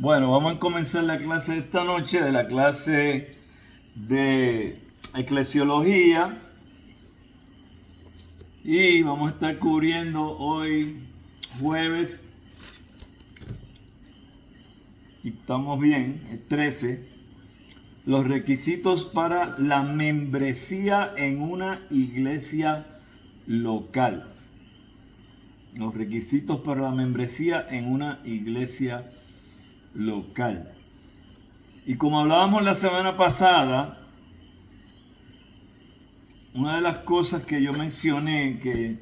Bueno, vamos a comenzar la clase de esta noche, de la clase de eclesiología, y vamos a estar cubriendo hoy jueves, y estamos bien, el 13, los requisitos para la membresía en una iglesia local. Los requisitos para la membresía en una iglesia local. Y como hablábamos la semana pasada, una de las cosas que yo mencioné que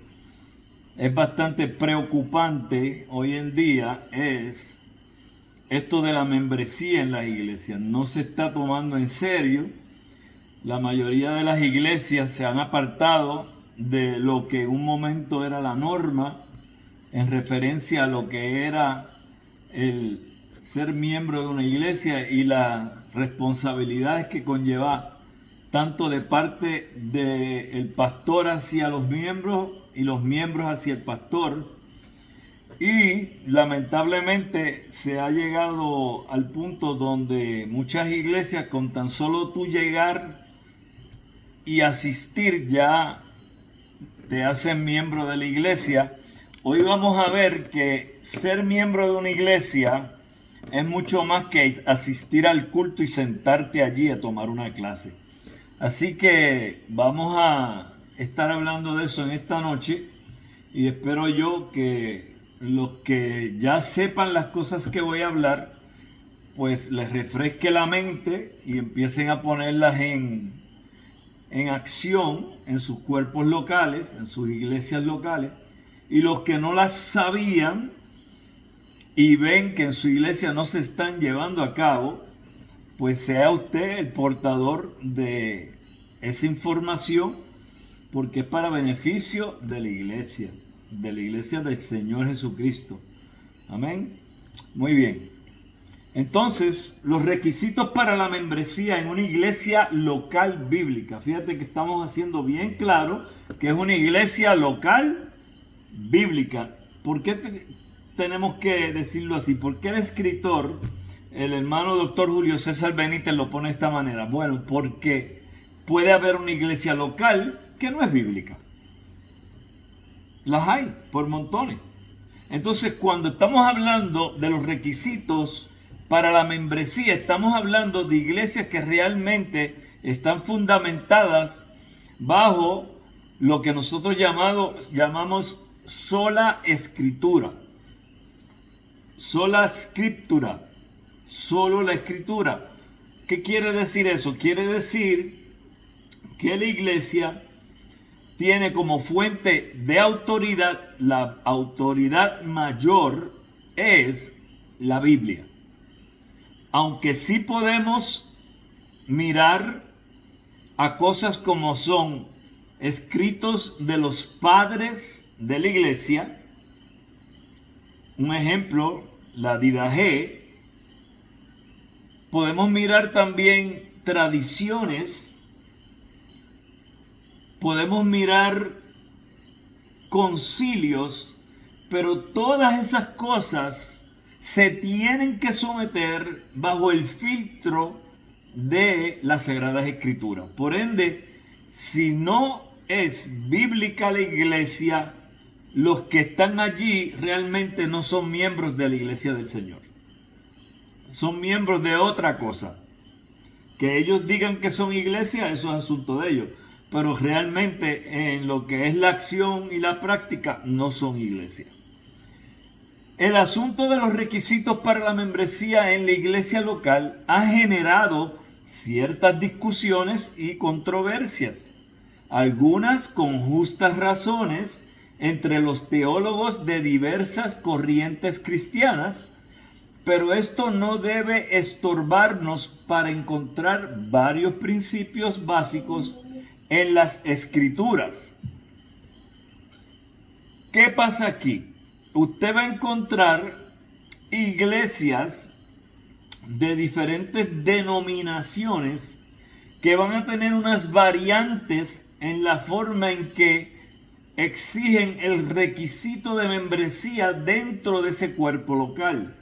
es bastante preocupante hoy en día es esto de la membresía en las iglesias. No se está tomando en serio. La mayoría de las iglesias se han apartado de lo que en un momento era la norma en referencia a lo que era el ser miembro de una iglesia y las responsabilidades que conlleva tanto de parte del pastor hacia los miembros y los miembros hacia el pastor. Y lamentablemente se ha llegado al punto donde muchas iglesias, con tan solo tú llegar y asistir, ya te hacen miembro de la iglesia. Hoy vamos a ver que ser miembro de una iglesia es mucho más que asistir al culto y sentarte allí a tomar una clase. Así que vamos a estar hablando de eso en esta noche, y espero yo que los que ya sepan las cosas que voy a hablar, pues les refresque la mente y empiecen a ponerlas en acción en sus cuerpos locales, en sus iglesias locales. Y los que no las sabían y ven que en su iglesia no se están llevando a cabo, pues sea usted el portador de esa información, porque es para beneficio de la iglesia del Señor Jesucristo. Amén. Muy bien. Entonces, los requisitos para la membresía en una iglesia local bíblica. Fíjate que estamos haciendo bien claro que es una iglesia local bíblica. ¿Por qué tenemos que decirlo así? Porque el escritor, el hermano doctor Julio César Benítez, lo pone de esta manera. Bueno, porque puede haber una iglesia local que no es bíblica. Las hay por montones. Entonces, cuando estamos hablando de los requisitos para la membresía, estamos hablando de iglesias que realmente están fundamentadas bajo lo que nosotros llamamos sola escritura. Sola scriptura. Solo la escritura. ¿Qué quiere decir eso? Quiere decir que la iglesia tiene como fuente de autoridad, la autoridad mayor es la Biblia. Aunque sí podemos mirar a cosas como son escritos de los padres de la iglesia. Un ejemplo, la Didache. Podemos mirar también tradiciones. Podemos mirar concilios, pero todas esas cosas se tienen que someter bajo el filtro de las Sagradas Escrituras. Por ende, si no es bíblica la iglesia, los que están allí realmente no son miembros de la iglesia del Señor. Son miembros de otra cosa. Que ellos digan que son iglesia, eso es asunto de ellos. Pero realmente en lo que es la acción y la práctica no son iglesia. El asunto de los requisitos para la membresía en la iglesia local ha generado ciertas discusiones y controversias, algunas con justas razones entre los teólogos de diversas corrientes cristianas, pero esto no debe estorbarnos para encontrar varios principios básicos en las escrituras. ¿Qué pasa aquí? Usted va a encontrar iglesias de diferentes denominaciones que van a tener unas variantes en la forma en que exigen el requisito de membresía dentro de ese cuerpo local.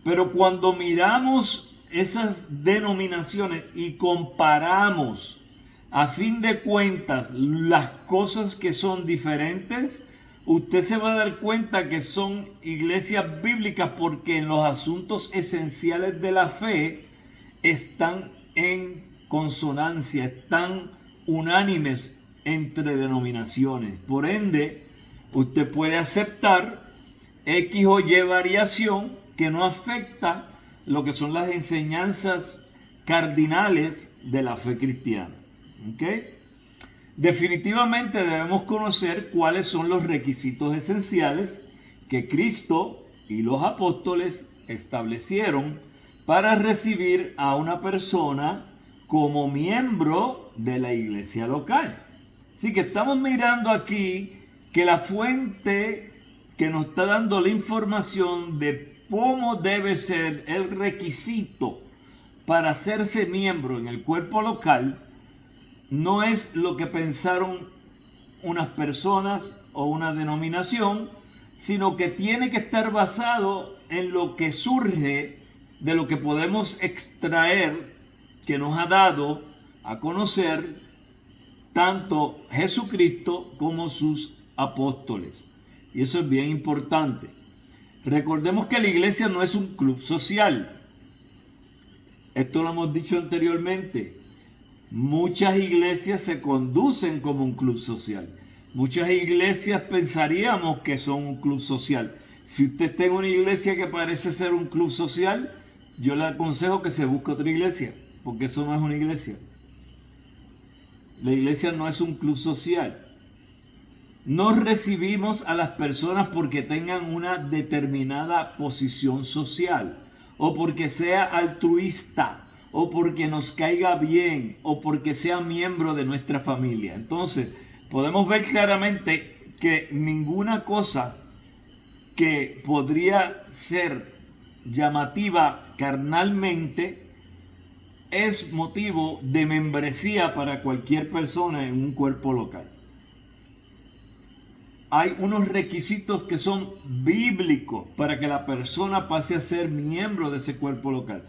Pero cuando miramos esas denominaciones y comparamos a fin de cuentas las cosas que son diferentes, usted se va a dar cuenta que son iglesias bíblicas porque en los asuntos esenciales de la fe están en consonancia, están unánimes entre denominaciones. Por ende, usted puede aceptar X o Y variación que no afecta lo que son las enseñanzas cardinales de la fe cristiana. ¿Ok? Definitivamente debemos conocer cuáles son los requisitos esenciales que Cristo y los apóstoles establecieron para recibir a una persona como miembro de la iglesia local. Así que estamos mirando aquí que la fuente que nos está dando la información de cómo debe ser el requisito para hacerse miembro en el cuerpo local no es lo que pensaron unas personas o una denominación, sino que tiene que estar basado en lo que surge de lo que podemos extraer que nos ha dado a conocer tanto Jesucristo como sus apóstoles. Y eso es bien importante. Recordemos que la iglesia no es un club social. Esto lo hemos dicho anteriormente. Muchas iglesias se conducen como un club social. Muchas iglesias pensaríamos que son un club social. Si usted está en una iglesia que parece ser un club social, yo le aconsejo que se busque otra iglesia, porque eso no es una iglesia. La iglesia no es un club social. No recibimos a las personas porque tengan una determinada posición social, o porque sea altruista, o porque nos caiga bien, o porque sea miembro de nuestra familia. Entonces, podemos ver claramente que ninguna cosa que podría ser llamativa carnalmente es motivo de membresía para cualquier persona en un cuerpo local. Hay unos requisitos que son bíblicos para que la persona pase a ser miembro de ese cuerpo local.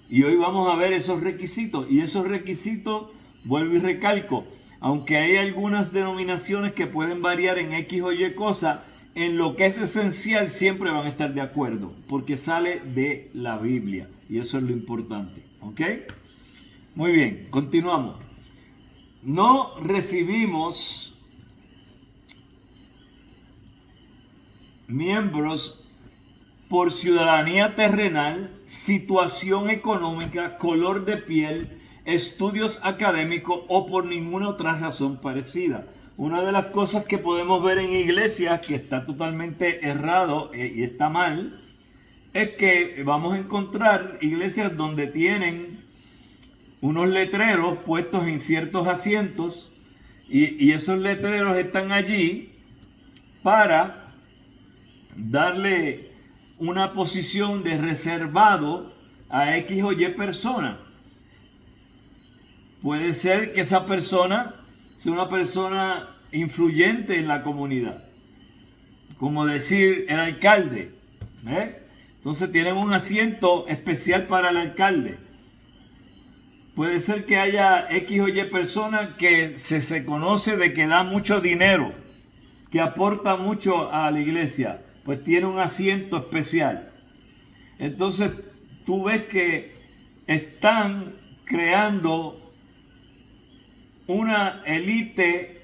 Y hoy vamos a ver esos requisitos. Y esos requisitos, vuelvo y recalco, aunque hay algunas denominaciones que pueden variar en X o Y cosa, en lo que es esencial siempre van a estar de acuerdo, porque sale de la Biblia. Y eso es lo importante. ¿Ok? Muy bien, continuamos. No recibimos miembros por ciudadanía terrenal, situación económica, color de piel, estudios académicos o por ninguna otra razón parecida. Una de las cosas que podemos ver en iglesias que está totalmente errado y está mal, es que vamos a encontrar iglesias donde tienen unos letreros puestos en ciertos asientos y esos letreros están allí para darle una posición de reservado a X o Y persona. Puede ser que esa persona sea una persona influyente en la comunidad, como decir el alcalde, Entonces tienen un asiento especial para el alcalde. Puede ser que haya X o Y persona que se conoce de que da mucho dinero, que aporta mucho a la iglesia, pues tiene un asiento especial. Entonces tú ves que están creando una élite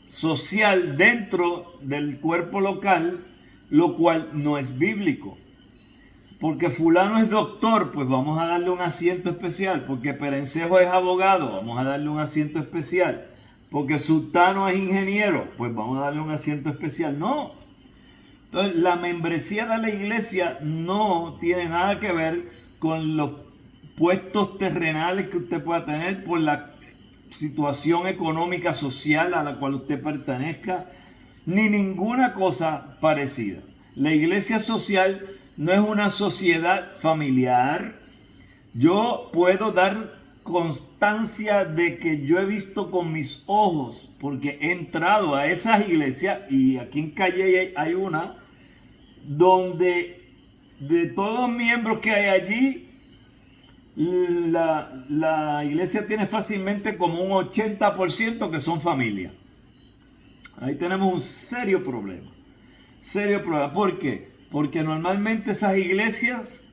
social dentro del cuerpo local, lo cual no es bíblico. Porque fulano es doctor, pues vamos a darle un asiento especial. Porque Perencejo es abogado, vamos a darle un asiento especial. Porque Sultano es ingeniero, pues vamos a darle un asiento especial. No. Entonces, la membresía de la iglesia no tiene nada que ver con los puestos terrenales que usted pueda tener por la situación económica, social a la cual usted pertenezca, ni ninguna cosa parecida. La iglesia social no es una sociedad familiar. Yo puedo dar constancia de que yo he visto con mis ojos, porque he entrado a esas iglesias, y aquí en Calle hay una donde de todos los miembros que hay allí, la iglesia tiene fácilmente como un 80% que son familia. Ahí tenemos un serio problema. Serio problema. ¿Por qué? Porque normalmente esas iglesias,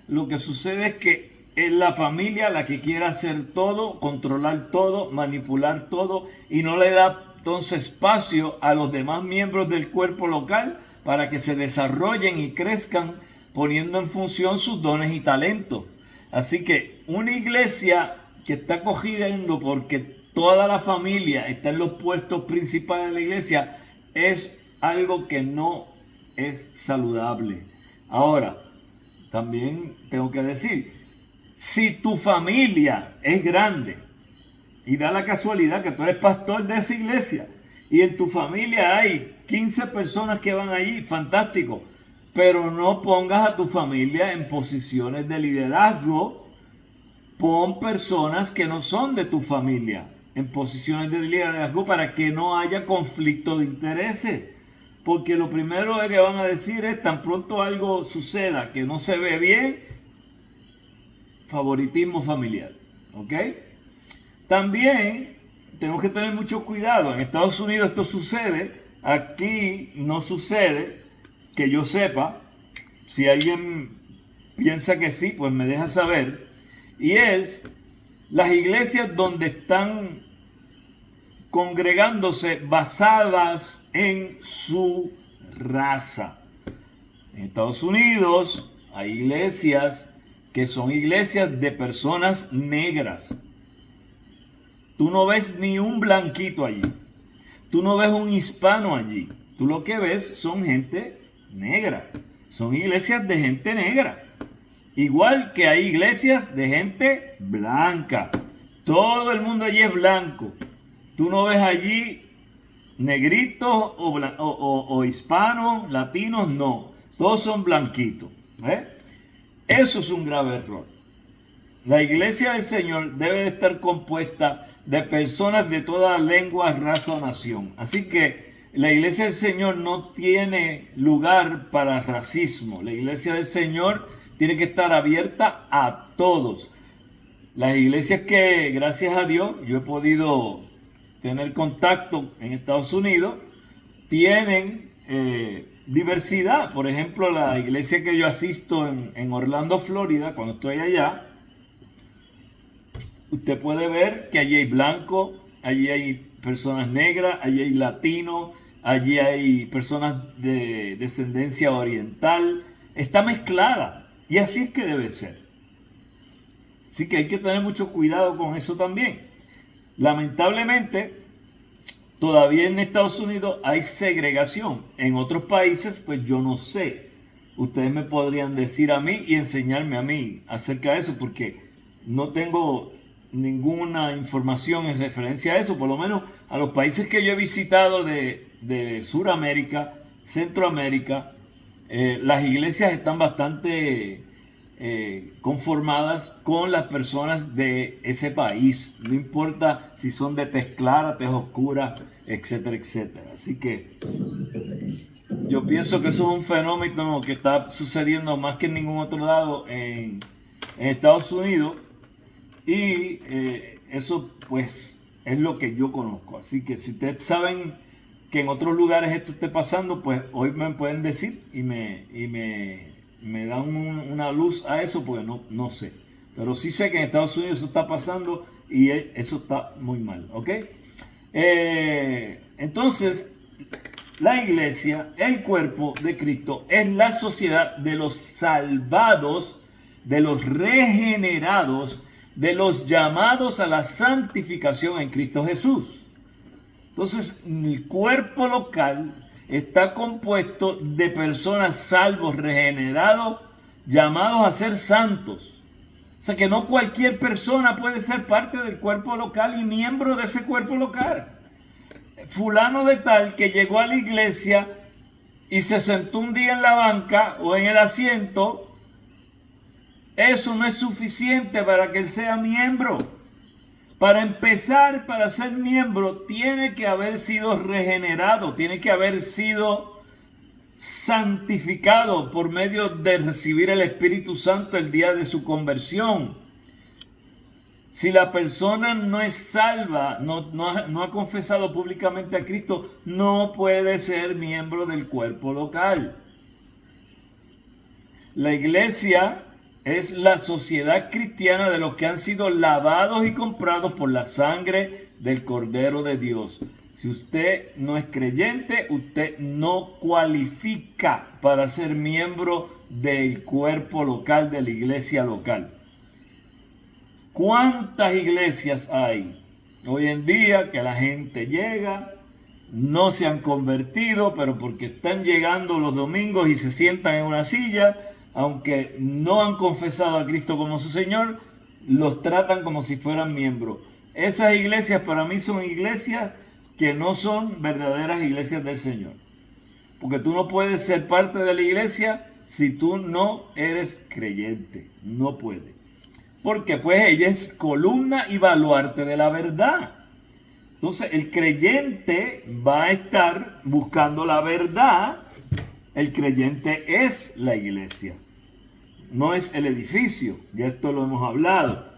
lo que sucede es que es la familia la que quiere hacer todo, controlar todo, manipular todo, y no le da entonces espacio a los demás miembros del cuerpo local para que se desarrollen y crezcan poniendo en función sus dones y talentos. Así que una iglesia que está cogiendo porque toda la familia está en los puestos principales de la iglesia es algo que no es saludable. Ahora, también tengo que decir, si tu familia es grande y da la casualidad que tú eres pastor de esa iglesia y en tu familia hay 15 personas que van allí, fantástico, pero no pongas a tu familia en posiciones de liderazgo. Pon personas que no son de tu familia en posiciones de liderazgo para que no haya conflicto de intereses. Porque lo primero que van a decir es, tan pronto algo suceda que no se ve bien, favoritismo familiar. ¿Ok? También tenemos que tener mucho cuidado. En Estados Unidos esto sucede, aquí no sucede, que yo sepa. Si alguien piensa que sí, pues me deja saber. Y es las iglesias donde están congregándose basadas en su raza. En Estados Unidos hay iglesias que son iglesias de personas negras. Tú no ves ni un blanquito allí. Tú no ves un hispano allí. Tú lo que ves son gente negra. Son iglesias de gente negra. Igual que hay iglesias de gente blanca. Todo el mundo allí es blanco. Tú no ves allí negritos o hispanos, latinos, no. Todos son blanquitos. Eso es un grave error. La iglesia del Señor debe de estar compuesta de personas de toda lengua, raza o nación. Así que la iglesia del Señor no tiene lugar para racismo. La iglesia del Señor tiene que estar abierta a todos. Las iglesias que, gracias a Dios, yo he podido tener contacto en Estados Unidos, tienen diversidad. Por ejemplo, la iglesia que yo asisto en Orlando, Florida, cuando estoy allá, usted puede ver que allí hay blancos, allí hay personas negras, allí hay latinos, allí hay personas de descendencia oriental. Está mezclada. Y así es que debe ser. Así que hay que tener mucho cuidado con eso también. Lamentablemente, todavía en Estados Unidos hay segregación. En otros países, pues yo no sé. Ustedes me podrían decir a mí y enseñarme a mí acerca de eso, porque no tengo ninguna información en referencia a eso. Por lo menos a los países que yo he visitado de Sudamérica, Centroamérica, las iglesias están bastante conformadas con las personas de ese país. No importa si son de tez clara, tez oscura, etcétera, etcétera. Así que yo pienso que eso es un fenómeno que está sucediendo más que en ningún otro lado en Estados Unidos. Y eso pues es lo que yo conozco. Así que si ustedes saben que en otros lugares esto esté pasando, pues hoy me pueden decir y me dan una luz a eso, porque no sé. Pero sí sé que en Estados Unidos eso está pasando y eso está muy mal, ¿ok? Entonces, la iglesia, el cuerpo de Cristo, es la sociedad de los salvados, de los regenerados, de los llamados a la santificación en Cristo Jesús. Entonces, el cuerpo local está compuesto de personas salvos, regenerados, llamados a ser santos. O sea que no cualquier persona puede ser parte del cuerpo local y miembro de ese cuerpo local. Fulano de tal que llegó a la iglesia y se sentó un día en la banca o en el asiento, eso no es suficiente para que él sea miembro. Para empezar, para ser miembro, tiene que haber sido regenerado, tiene que haber sido santificado por medio de recibir el Espíritu Santo el día de su conversión. Si la persona no es salva, no ha confesado públicamente a Cristo, no puede ser miembro del cuerpo local. La iglesia es la sociedad cristiana de los que han sido lavados y comprados por la sangre del Cordero de Dios. Si usted no es creyente, usted no cualifica para ser miembro del cuerpo local, de la iglesia local. ¿Cuántas iglesias hay hoy en día que la gente llega, no se han convertido, pero porque están llegando los domingos y se sientan en una silla, aunque no han confesado a Cristo como su Señor, los tratan como si fueran miembros? Esas iglesias para mí son iglesias que no son verdaderas iglesias del Señor. Porque tú no puedes ser parte de la iglesia si tú no eres creyente. No puedes. Porque pues ella es columna y baluarte de la verdad. Entonces el creyente va a estar buscando la verdad. El creyente es la iglesia. No es el edificio. Ya esto lo hemos hablado.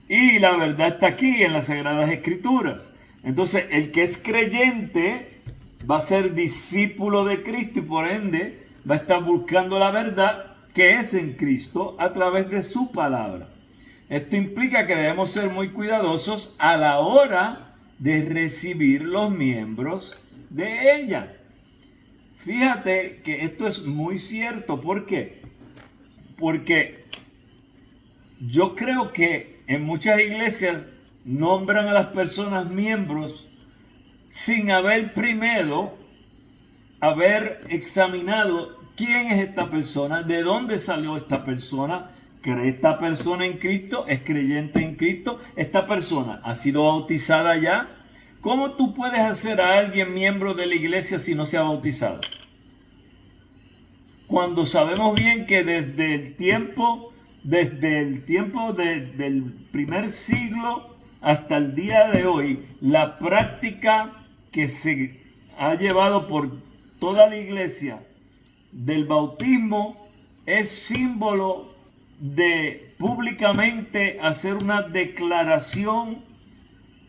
Y la verdad está aquí en las Sagradas Escrituras. Entonces, el que es creyente va a ser discípulo de Cristo y por ende va a estar buscando la verdad que es en Cristo a través de su palabra. Esto implica que debemos ser muy cuidadosos a la hora de recibir los miembros de ella. Fíjate que esto es muy cierto. ¿Por qué? Porque yo creo que en muchas iglesias nombran a las personas miembros sin haber primero haber examinado quién es esta persona, de dónde salió esta persona, cree esta persona en Cristo, es creyente en Cristo, esta persona ha sido bautizada ya. ¿Cómo tú puedes hacer a alguien miembro de la iglesia si no se ha bautizado? Cuando sabemos bien que desde el tiempo del primer siglo hasta el día de hoy, la práctica que se ha llevado por toda la iglesia del bautismo es símbolo de públicamente hacer una declaración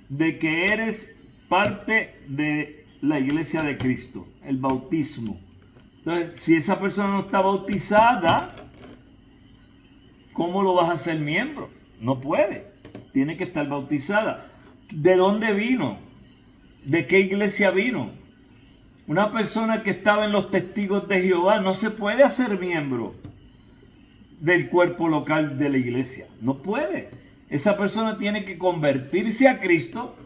de que eres parte de la iglesia de Cristo, el bautismo. Entonces, si esa persona no está bautizada, ¿cómo lo vas a hacer miembro? No puede. Tiene que estar bautizada. ¿De dónde vino? ¿De qué iglesia vino? Una persona que estaba en los Testigos de Jehová no se puede hacer miembro del cuerpo local de la iglesia. No puede. Esa persona tiene que convertirse a Cristo,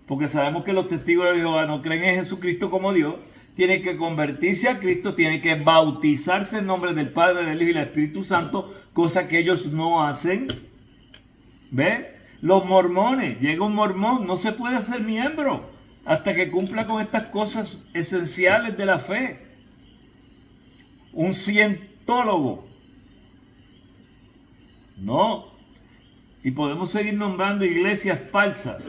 porque sabemos que los Testigos de Jehová no creen en Jesucristo como Dios. Tiene que convertirse a Cristo, tiene que bautizarse en nombre del Padre, del Hijo y del Espíritu Santo, cosa que ellos no hacen. ¿Ve? Los mormones, llega un mormón, no se puede hacer miembro hasta que cumpla con estas cosas esenciales de la fe. Un cientólogo, no. Y podemos seguir nombrando iglesias falsas,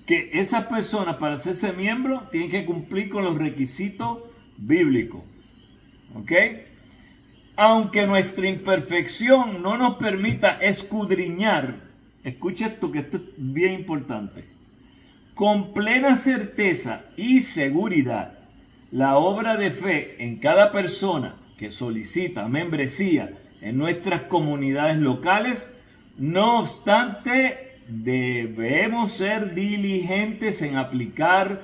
que esas personas para hacerse miembro tienen que cumplir con los requisitos bíblicos. ¿Ok? Aunque nuestra imperfección no nos permita escudriñar, escucha esto, que esto es bien importante, con plena certeza y seguridad la obra de fe en cada persona que solicita membresía en nuestras comunidades locales, no obstante, debemos ser diligentes en aplicar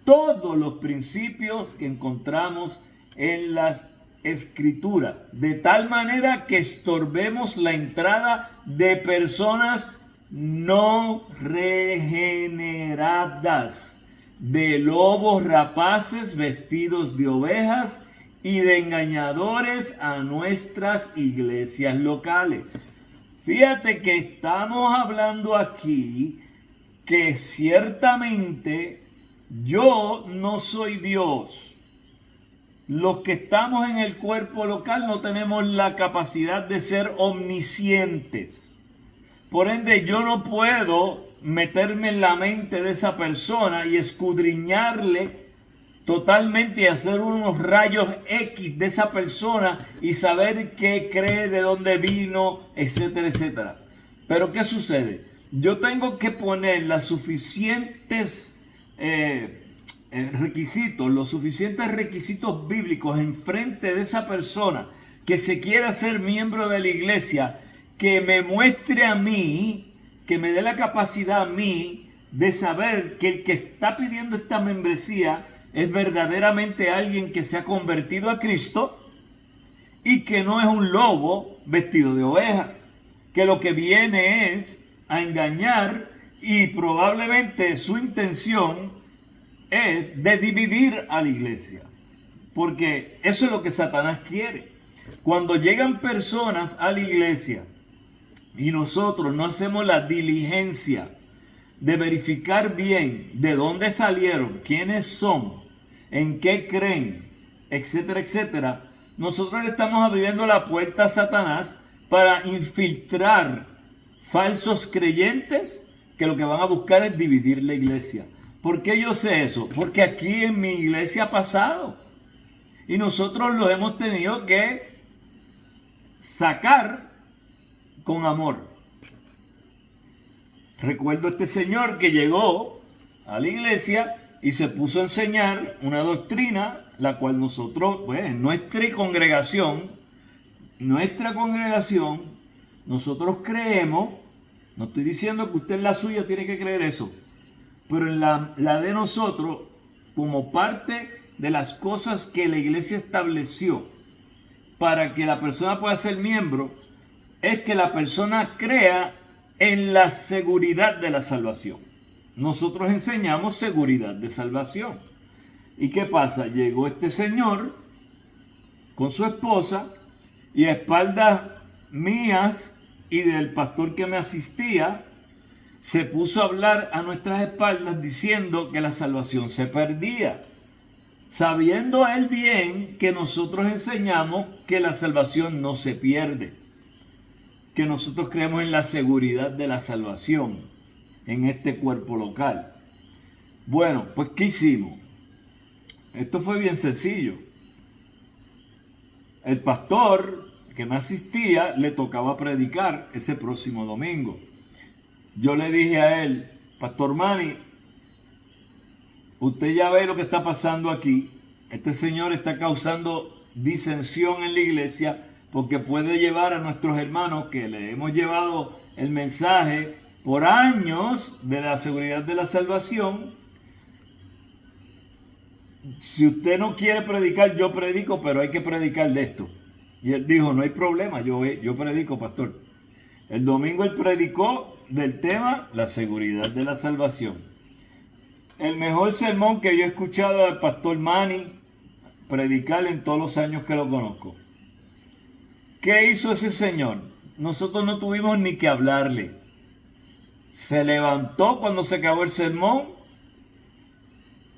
todos los principios que encontramos en las Escrituras, de tal manera que estorbemos la entrada de personas no regeneradas, de lobos rapaces vestidos de ovejas y de engañadores a nuestras iglesias locales. Fíjate que estamos hablando aquí que ciertamente yo no soy Dios. Los que estamos en el cuerpo local no tenemos la capacidad de ser omniscientes. Por ende, yo no puedo meterme en la mente de esa persona y escudriñarle totalmente y hacer unos rayos X de esa persona y saber qué cree, de dónde vino, etcétera, etcétera. Pero ¿qué sucede? Yo tengo que poner los suficientes requisitos bíblicos enfrente de esa persona que se quiera ser miembro de la iglesia, que me muestre a mí, que me dé la capacidad a mí de saber que el que está pidiendo esta membresía es verdaderamente alguien que se ha convertido a Cristo y que no es un lobo vestido de oveja, que lo que viene es a engañar y probablemente su intención es de dividir a la iglesia, porque eso es lo que Satanás quiere. Cuando llegan personas a la iglesia y nosotros no hacemos la diligencia de verificar bien de dónde salieron, quiénes son, en qué creen, etcétera, etcétera, nosotros le estamos abriendo la puerta a Satanás para infiltrar falsos creyentes que lo que van a buscar es dividir la iglesia. ¿Por qué yo sé eso? Porque aquí en mi iglesia ha pasado y nosotros lo hemos tenido que sacar con amor. Recuerdo a este señor que llegó a la iglesia y se puso a enseñar una doctrina, la cual nosotros, pues, en nuestra congregación, nosotros creemos, no estoy diciendo que usted en la suya tiene que creer eso, pero en la de nosotros, como parte de las cosas que la iglesia estableció para que la persona pueda ser miembro, es que la persona crea en la seguridad de la salvación. Nosotros enseñamos seguridad de salvación. ¿Y qué pasa? Llegó este señor con su esposa y a espaldas mías y del pastor que me asistía, se puso a hablar a nuestras espaldas diciendo que la salvación se perdía, sabiendo él bien que nosotros enseñamos que la salvación no se pierde, que nosotros creemos en la seguridad de la salvación en este cuerpo local. Bueno, pues ¿qué hicimos? Esto fue bien sencillo. El pastor que me asistía le tocaba predicar ese próximo domingo. Yo le dije a él: Pastor Manny, usted ya ve lo que está pasando aquí. Este señor está causando disensión en la iglesia porque puede llevar a nuestros hermanos que le hemos llevado el mensaje por años de la seguridad de la salvación. Si usted no quiere predicar, yo predico, pero hay que predicar de esto. Y él dijo: no hay problema, yo predico, pastor. El domingo él predicó del tema la seguridad de la salvación. El mejor sermón que yo he escuchado al pastor Manny predicar en todos los años que lo conozco. ¿Qué hizo ese señor? Nosotros no tuvimos ni que hablarle. Se levantó cuando se acabó el sermón,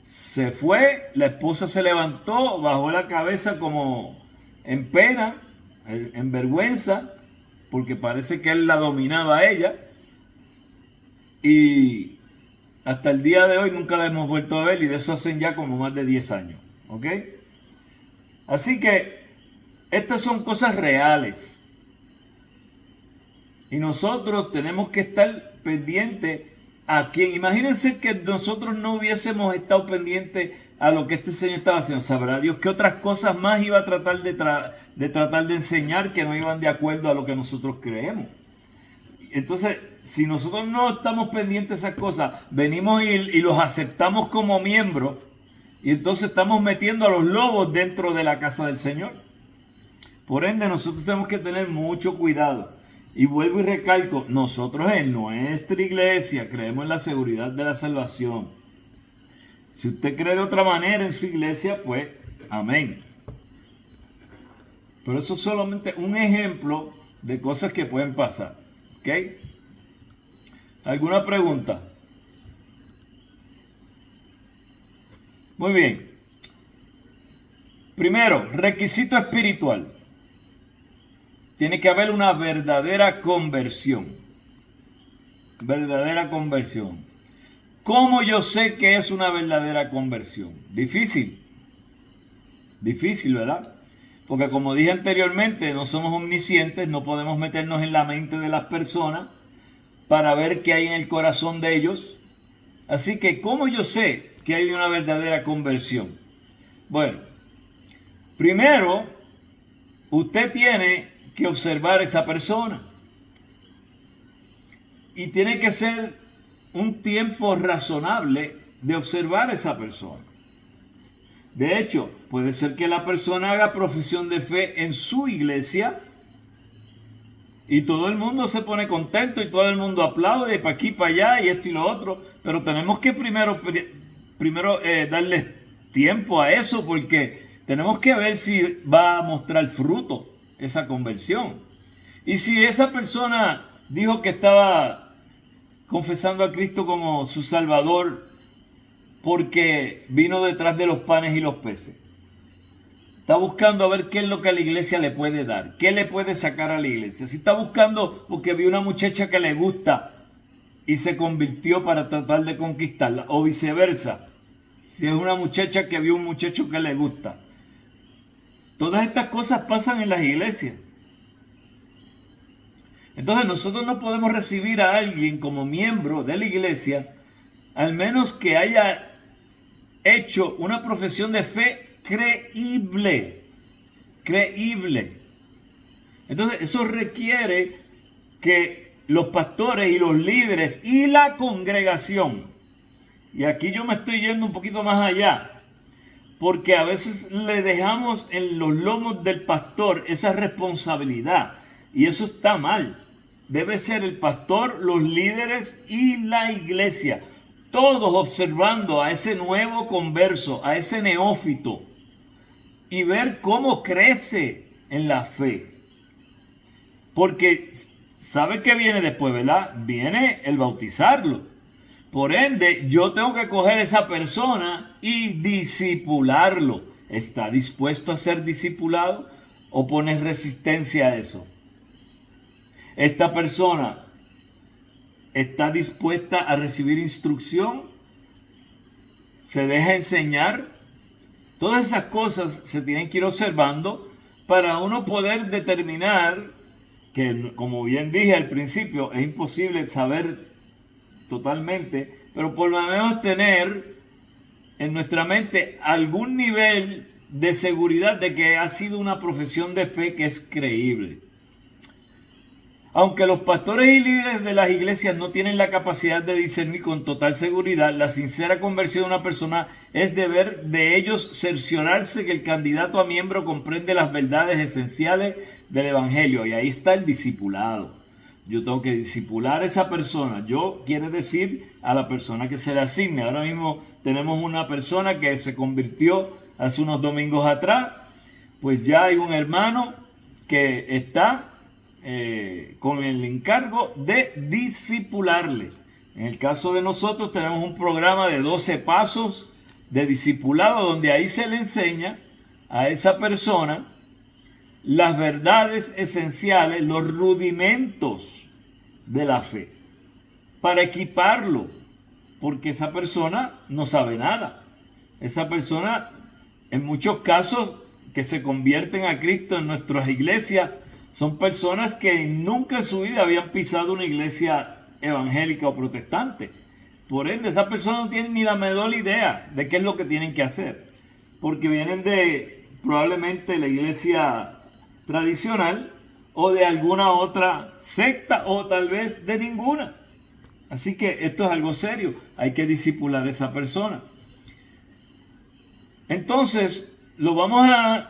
se fue, la esposa se levantó, bajó la cabeza como en pena, en vergüenza, porque parece que él la dominaba a ella, y hasta el día de hoy nunca la hemos vuelto a ver, y de eso hacen ya como más de 10 años, ¿ok? Así que estas son cosas reales, y nosotros tenemos que estar pendientes a quien. Imagínense que nosotros no hubiésemos estado pendientes a lo que este señor estaba haciendo. Sabrá Dios qué otras cosas más iba a tratar de enseñar que no iban de acuerdo a lo que nosotros creemos. Entonces, si nosotros no estamos pendientes de esas cosas, venimos y los aceptamos como miembros, y entonces estamos metiendo a los lobos dentro de la casa del Señor. Por ende, nosotros tenemos que tener mucho cuidado. Y vuelvo y recalco, nosotros en nuestra iglesia creemos en la seguridad de la salvación. Si usted cree de otra manera en su iglesia, pues amén. Pero eso es solamente un ejemplo de cosas que pueden pasar. ¿Ok? ¿Alguna pregunta? Muy bien. Primero, requisito espiritual. Tiene que haber una verdadera conversión. Verdadera conversión. ¿Cómo yo sé que es una verdadera conversión? Difícil, difícil, ¿verdad? Porque como dije anteriormente, no somos omniscientes, no podemos meternos en la mente de las personas para ver qué hay en el corazón de ellos. Así que, ¿cómo yo sé que hay una verdadera conversión? Bueno, primero, usted tiene que observar a esa persona. Y tiene que ser un tiempo razonable de observar a esa persona. De hecho, puede ser que la persona haga profesión de fe en su iglesia y todo el mundo se pone contento y todo el mundo aplaude para aquí, para allá y esto y lo otro. Pero tenemos que primero darle tiempo a eso, porque tenemos que ver si va a mostrar fruto esa conversión. Y si esa persona dijo que estaba confesando a Cristo como su Salvador porque vino detrás de los panes y los peces, está buscando a ver qué es lo que la iglesia le puede dar, qué le puede sacar a la iglesia. Si está buscando porque vio una muchacha que le gusta y se convirtió para tratar de conquistarla, o viceversa, si es una muchacha que vio un muchacho que le gusta. Todas estas cosas pasan en las iglesias. Entonces nosotros no podemos recibir a alguien como miembro de la iglesia al menos que haya hecho una profesión de fe creíble. Creíble. Entonces eso requiere que los pastores y los líderes y la congregación, y aquí yo me estoy yendo un poquito más allá, porque a veces le dejamos en los lomos del pastor esa responsabilidad, y eso está mal. Debe ser el pastor, los líderes y la iglesia, todos observando a ese nuevo converso, a ese neófito, y ver cómo crece en la fe. Porque ¿sabe qué viene después, verdad? Viene el bautizarlo. Por ende, yo tengo que coger a esa persona y discipularlo. ¿Está dispuesto a ser discipulado o pones resistencia a eso? Esta persona está dispuesta a recibir instrucción, se deja enseñar. Todas esas cosas se tienen que ir observando para uno poder determinar que, como bien dije al principio, es imposible saber totalmente, pero por lo menos tener en nuestra mente algún nivel de seguridad de que ha sido una profesión de fe que es creíble. Aunque los pastores y líderes de las iglesias no tienen la capacidad de discernir con total seguridad la sincera conversión de una persona, es deber de ellos cerciorarse que el candidato a miembro comprende las verdades esenciales del evangelio. Y ahí está el discipulado. Yo tengo que discipular a esa persona. Yo quiere decir a la persona que se le asigne. Ahora mismo tenemos una persona que se convirtió hace unos domingos atrás. Pues ya hay un hermano que está con el encargo de discipularle. En el caso de nosotros tenemos un programa de 12 pasos de discipulado, donde ahí se le enseña a esa persona las verdades esenciales, los rudimentos de la fe, para equiparlo, porque esa persona no sabe nada. Esa persona, en muchos casos que se convierten a Cristo en nuestras iglesias, son personas que nunca en su vida habían pisado una iglesia evangélica o protestante. Por ende, esa persona no tiene ni la menor idea de qué es lo que tienen que hacer, porque vienen de probablemente la iglesia tradicional o de alguna otra secta, o tal vez de ninguna. Así que esto es algo serio, hay que discipular a esa persona. Entonces, lo vamos a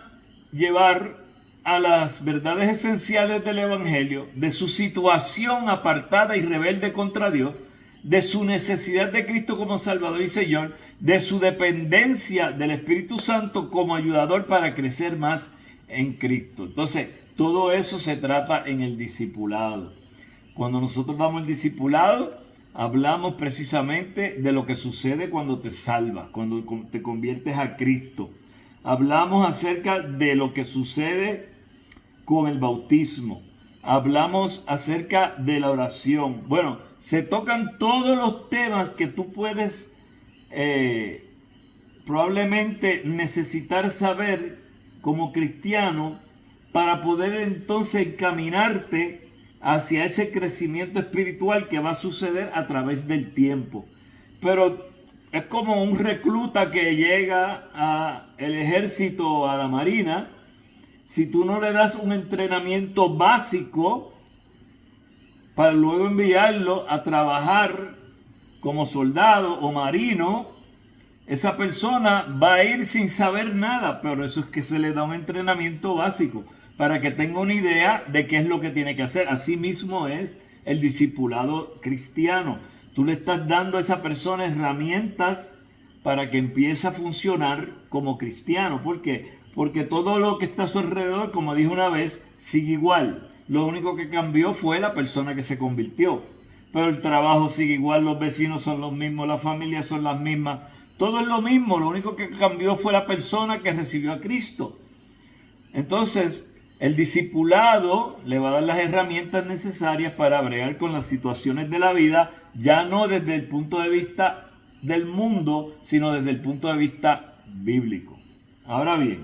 llevar a las verdades esenciales del evangelio, de su situación apartada y rebelde contra Dios, de su necesidad de Cristo como Salvador y Señor, de su dependencia del Espíritu Santo como ayudador para crecer más en Cristo. Entonces, todo eso se trata en el discipulado. Cuando nosotros damos el discipulado, hablamos precisamente de lo que sucede cuando te salvas, cuando te conviertes a Cristo. Hablamos acerca de lo que sucede con el bautismo. Hablamos acerca de la oración. Bueno, se tocan todos los temas que tú puedes probablemente necesitar saber como cristiano para poder entonces encaminarte hacia ese crecimiento espiritual que va a suceder a través del tiempo. Pero es como un recluta que llega al ejército, a la marina. Si tú no le das un entrenamiento básico para luego enviarlo a trabajar como soldado o marino, esa persona va a ir sin saber nada. Pero eso es que se le da un entrenamiento básico para que tenga una idea de qué es lo que tiene que hacer. Así mismo es el discipulado cristiano. Tú le estás dando a esa persona herramientas para que empiece a funcionar como cristiano. ¿Por qué? Porque todo lo que está a su alrededor, como dije una vez, sigue igual. Lo único que cambió fue la persona que se convirtió. Pero el trabajo sigue igual, los vecinos son los mismos, las familias son las mismas. Todo es lo mismo, lo único que cambió fue la persona que recibió a Cristo. Entonces, el discipulado le va a dar las herramientas necesarias para bregar con las situaciones de la vida, ya no desde el punto de vista del mundo, sino desde el punto de vista bíblico. Ahora bien,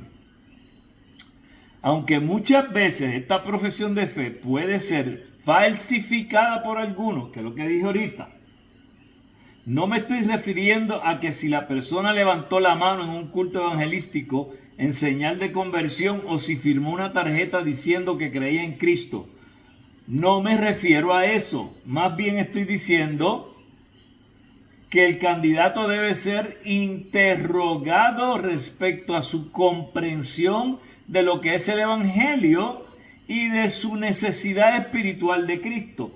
aunque muchas veces esta profesión de fe puede ser falsificada por algunos, que es lo que dije ahorita, no me estoy refiriendo a que si la persona levantó la mano en un culto evangelístico en señal de conversión o si firmó una tarjeta diciendo que creía en Cristo. No me refiero a eso. Más bien estoy diciendo que el candidato debe ser interrogado respecto a su comprensión de lo que es el Evangelio y de su necesidad espiritual de Cristo.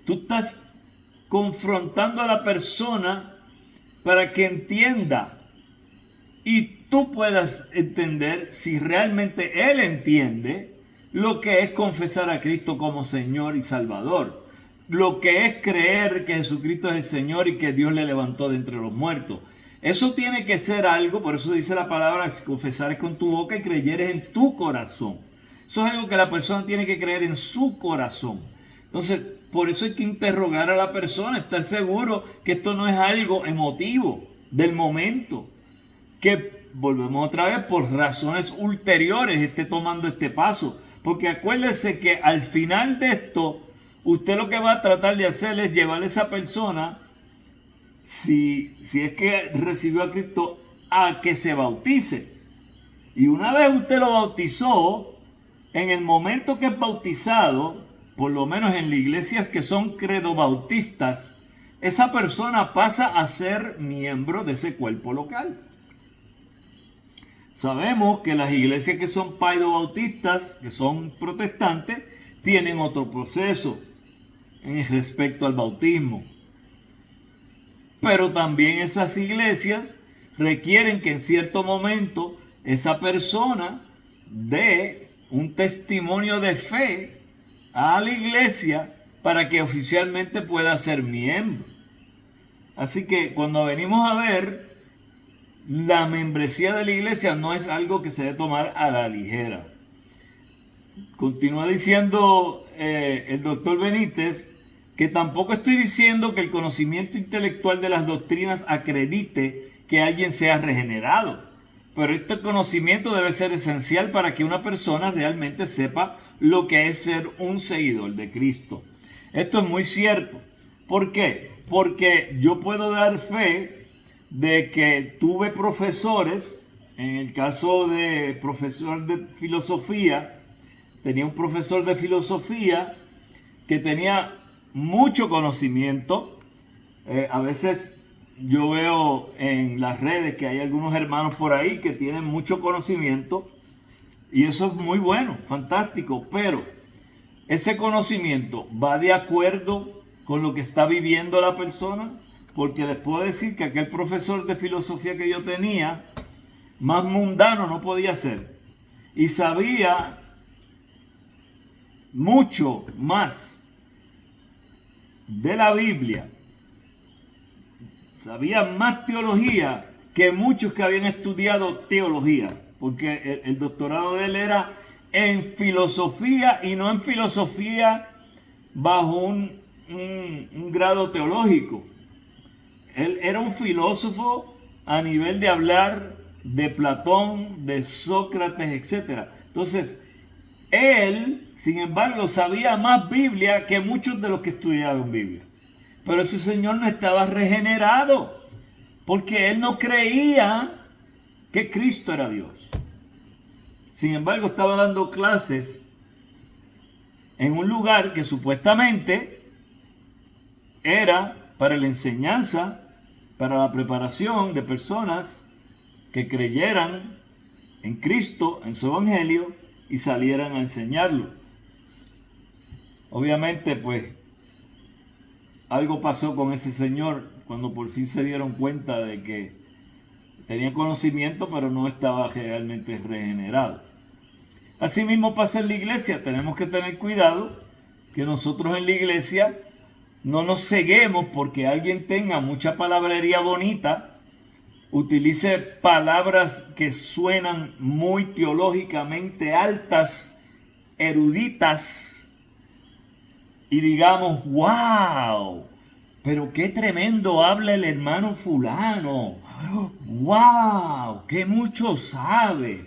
Tú estás confrontando a la persona para que entienda y tú puedas entender si realmente él entiende lo que es confesar a Cristo como Señor y Salvador, lo que es creer que Jesucristo es el Señor y que Dios le levantó de entre los muertos. Eso tiene que ser algo, por eso dice la palabra, si confesares con tu boca y creyeres en tu corazón. Eso es algo que la persona tiene que creer en su corazón. Entonces, por eso hay que interrogar a la persona, estar seguro que esto no es algo emotivo del momento, que volvemos otra vez por razones ulteriores esté tomando este paso. Porque acuérdese que al final de esto, usted lo que va a tratar de hacer es llevar a esa persona, si es que recibió a Cristo, a que se bautice. Y una vez usted lo bautizó, en el momento que es bautizado, por lo menos en las iglesias que son credobautistas, esa persona pasa a ser miembro de ese cuerpo local. Sabemos que las iglesias que son paidobautistas, que son protestantes, tienen otro proceso en respecto al bautismo. Pero también esas iglesias requieren que en cierto momento esa persona dé un testimonio de fe a la iglesia para que oficialmente pueda ser miembro. Así que cuando venimos a ver, la membresía de la iglesia no es algo que se debe tomar a la ligera. Continúa diciendo el doctor Benítez que tampoco estoy diciendo que el conocimiento intelectual de las doctrinas acredite que alguien sea regenerado, pero este conocimiento debe ser esencial para que una persona realmente sepa lo que es ser un seguidor de Cristo. Esto es muy cierto. ¿Por qué? Porque yo puedo dar fe de que tuve profesores, en el caso de profesor de filosofía, tenía un profesor de filosofía que tenía mucho conocimiento. A veces yo veo en las redes que hay algunos hermanos por ahí que tienen mucho conocimiento y eso es muy bueno, fantástico, pero ese conocimiento va de acuerdo con lo que está viviendo la persona. Porque les puedo decir que aquel profesor de filosofía que yo tenía, más mundano no podía ser. Y sabía mucho más de la Biblia. Sabía más teología que muchos que habían estudiado teología. Porque el doctorado de él era en filosofía y no en filosofía bajo un un grado teológico. Él era un filósofo a nivel de hablar de Platón, de Sócrates, etc. Entonces, él, sin embargo, sabía más Biblia que muchos de los que estudiaron Biblia. Pero ese señor no estaba regenerado, porque él no creía que Cristo era Dios. Sin embargo, estaba dando clases en un lugar que supuestamente era para la enseñanza, para la preparación de personas que creyeran en Cristo, en su evangelio, y salieran a enseñarlo. Obviamente, pues, algo pasó con ese señor cuando por fin se dieron cuenta de que tenía conocimiento, pero no estaba realmente regenerado. Así mismo pasa en la iglesia. Tenemos que tener cuidado que nosotros en la iglesia no nos ceguemos porque alguien tenga mucha palabrería bonita, utilice palabras que suenan muy teológicamente altas, eruditas, y digamos, wow, pero qué tremendo habla el hermano fulano, wow, qué mucho sabe,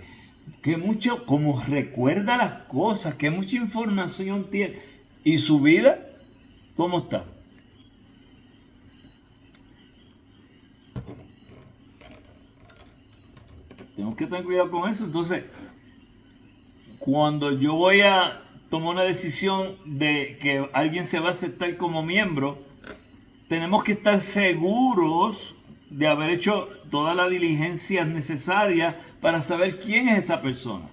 qué mucho, como recuerda las cosas, qué mucha información tiene. ¿Y su vida cómo está? Tenemos que tener cuidado con eso. Entonces, cuando yo voy a tomar una decisión de que alguien se va a aceptar como miembro, tenemos que estar seguros de haber hecho todas las diligencias necesarias para saber quién es esa persona.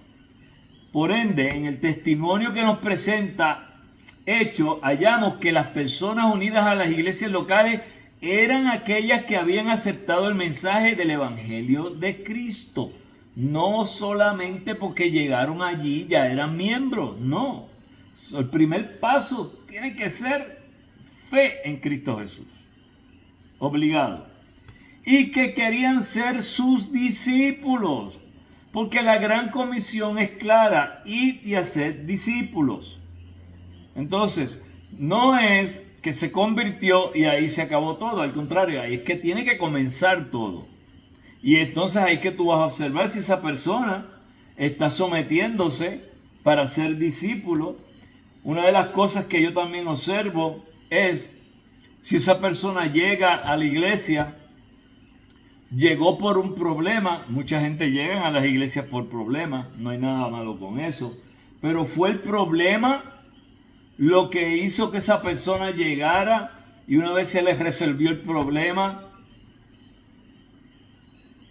Por ende, en el testimonio que nos presenta Hechos, hallamos que las personas unidas a las iglesias locales eran aquellas que habían aceptado el mensaje del Evangelio de Cristo. No solamente porque llegaron allí ya eran miembros, no. El primer paso tiene que ser fe en Cristo Jesús. Obligado. Y que querían ser sus discípulos. Porque la gran comisión es clara: id y hacer discípulos. Entonces, no es que se convirtió y ahí se acabó todo. Al contrario, ahí es que tiene que comenzar todo. Y entonces ahí que tú vas a observar si esa persona está sometiéndose para ser discípulo. Una de las cosas que yo también observo es si esa persona llega a la iglesia, llegó por un problema. Mucha gente llega a las iglesias por problemas, no hay nada malo con eso. Pero fue el problema lo que hizo que esa persona llegara, y una vez se le resolvió el problema,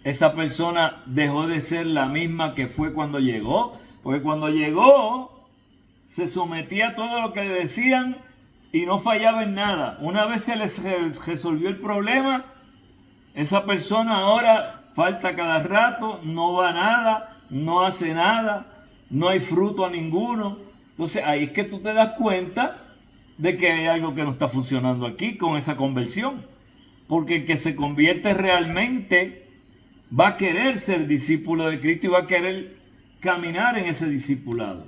esa persona dejó de ser la misma que fue cuando llegó. Porque cuando llegó se sometía a todo lo que le decían y no fallaba en nada. Una vez se les resolvió el problema, esa persona ahora falta cada rato, no va a nada, no hace nada, no hay fruto a ninguno. Entonces ahí es que tú te das cuenta de que hay algo que no está funcionando aquí con esa conversión. Porque el que se convierte realmente va a querer ser discípulo de Cristo y va a querer caminar en ese discipulado.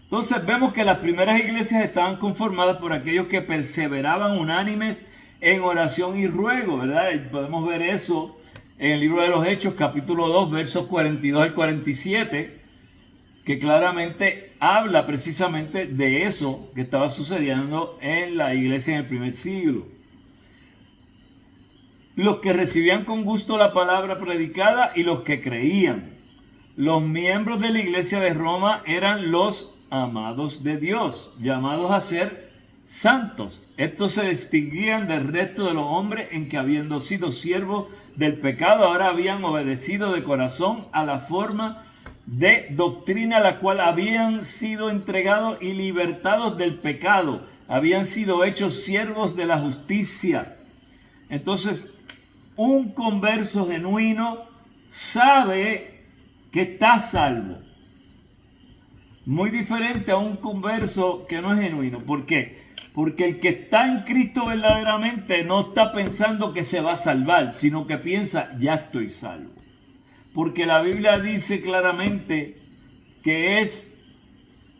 Entonces vemos que las primeras iglesias estaban conformadas por aquellos que perseveraban unánimes en oración y ruego, ¿verdad? Y podemos ver eso en el libro de los Hechos, capítulo 2, versos 42 al 47, que claramente habla precisamente de eso que estaba sucediendo en la iglesia en el primer siglo. Los que recibían con gusto la palabra predicada y los que creían. Los miembros de la iglesia de Roma eran los amados de Dios, llamados a ser santos. Estos se distinguían del resto de los hombres en que, habiendo sido siervos del pecado, ahora habían obedecido de corazón a la forma de doctrina a la cual habían sido entregados y libertados del pecado. Habían sido hechos siervos de la justicia. Entonces, un converso genuino sabe que está salvo. Muy diferente a un converso que no es genuino. ¿Por qué? Porque el que está en Cristo verdaderamente no está pensando que se va a salvar, sino que piensa, ya estoy salvo. Porque la Biblia dice claramente que es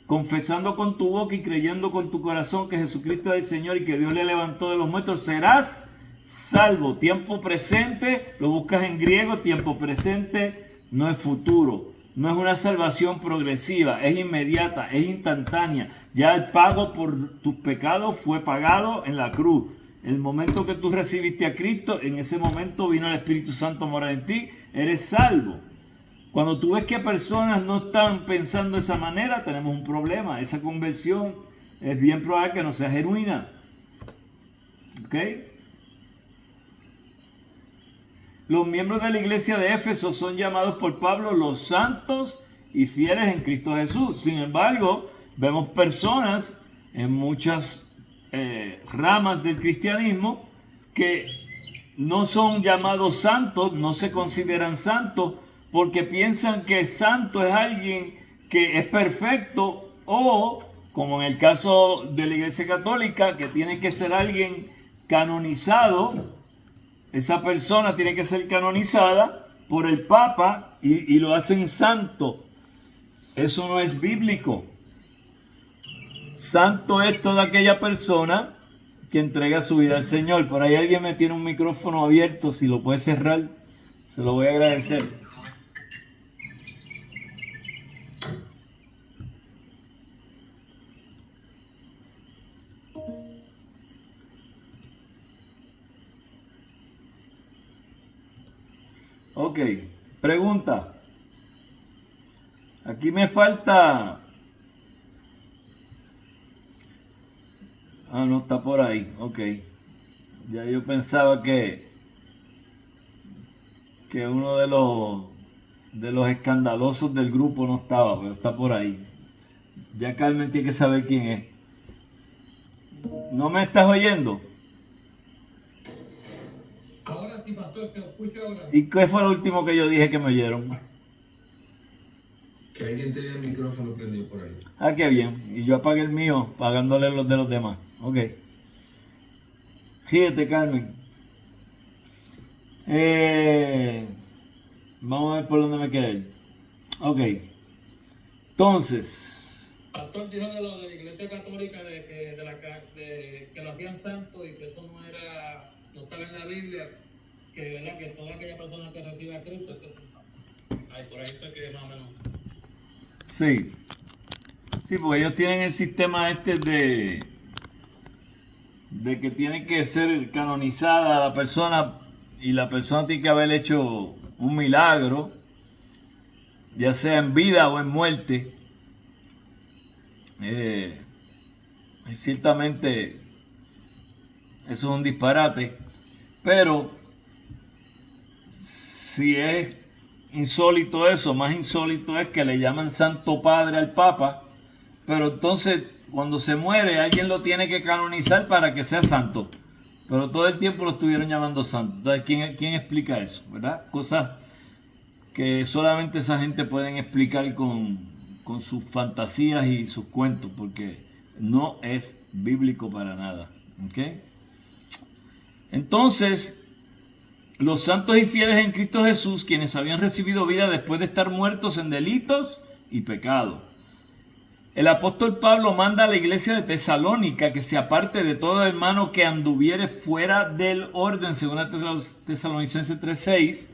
confesando con tu boca y creyendo con tu corazón que Jesucristo es el Señor y que Dios le levantó de los muertos, serás salvo. Tiempo presente, lo buscas en griego, tiempo presente no es futuro. No es una salvación progresiva, es inmediata, es instantánea. Ya el pago por tus pecados fue pagado en la cruz. El momento que tú recibiste a Cristo, en ese momento vino el Espíritu Santo a morar en ti, eres salvo. Cuando tú ves que personas no están pensando de esa manera, tenemos un problema. Esa conversión es bien probable que no sea genuina. ¿Ok? Los miembros de la iglesia de Éfeso son llamados por Pablo los santos y fieles en Cristo Jesús. Sin embargo, vemos personas en muchas ramas del cristianismo que no son llamados santos, no se consideran santos, porque piensan que santo es alguien que es perfecto, o, como en el caso de la Iglesia Católica, que tiene que ser alguien canonizado. Esa persona tiene que ser canonizada por el Papa y lo hacen santo. Eso no es bíblico. Santo es toda aquella persona que entrega su vida al Señor. Por ahí alguien me tiene un micrófono abierto, si lo puede cerrar, se lo voy a agradecer. Ok, pregunta. Aquí me falta... Ah, no está por ahí. Ok. Ya yo pensaba que uno de los escandalosos del grupo no estaba, pero está por ahí. Ya Carmen tiene que saber quién es. ¿No me estás oyendo? Ahora sí, pastor, te escucho ahora. ¿Y qué fue lo último que yo dije que me oyeron? Que alguien tenía el micrófono prendido por ahí. Ah, qué bien. Y yo apagué el mío, pagándole los de los demás. Ok. Fíjate, Carmen. Vamos a ver por dónde me quedé. Ok. Entonces. Pastor dijo de lo de la Iglesia Católica de que lo hacían santo y que eso no estaba en la Biblia, que verdad que toda aquella persona que recibe a Cristo es que son santos. Ay, por ahí se quede más o menos. Sí. Sí, porque ellos tienen el sistema este de que tiene que ser canonizada la persona y la persona tiene que haber hecho un milagro, ya sea en vida o en muerte. Ciertamente eso es un disparate, pero si es insólito eso, más insólito es que le llaman Santo Padre al Papa, pero entonces cuando se muere alguien lo tiene que canonizar para que sea santo, pero todo el tiempo lo estuvieron llamando santo. Entonces, ¿quién explica eso? ¿Verdad? Cosas que solamente esa gente pueden explicar con sus fantasías y sus cuentos, porque no es bíblico para nada. ¿Ok? Entonces, los santos y fieles en Cristo Jesús, quienes habían recibido vida después de estar muertos en delitos y pecados. El apóstol Pablo manda a la iglesia de Tesalónica que se aparte de todo hermano que anduviere fuera del orden, según Tesalonicenses 3:6,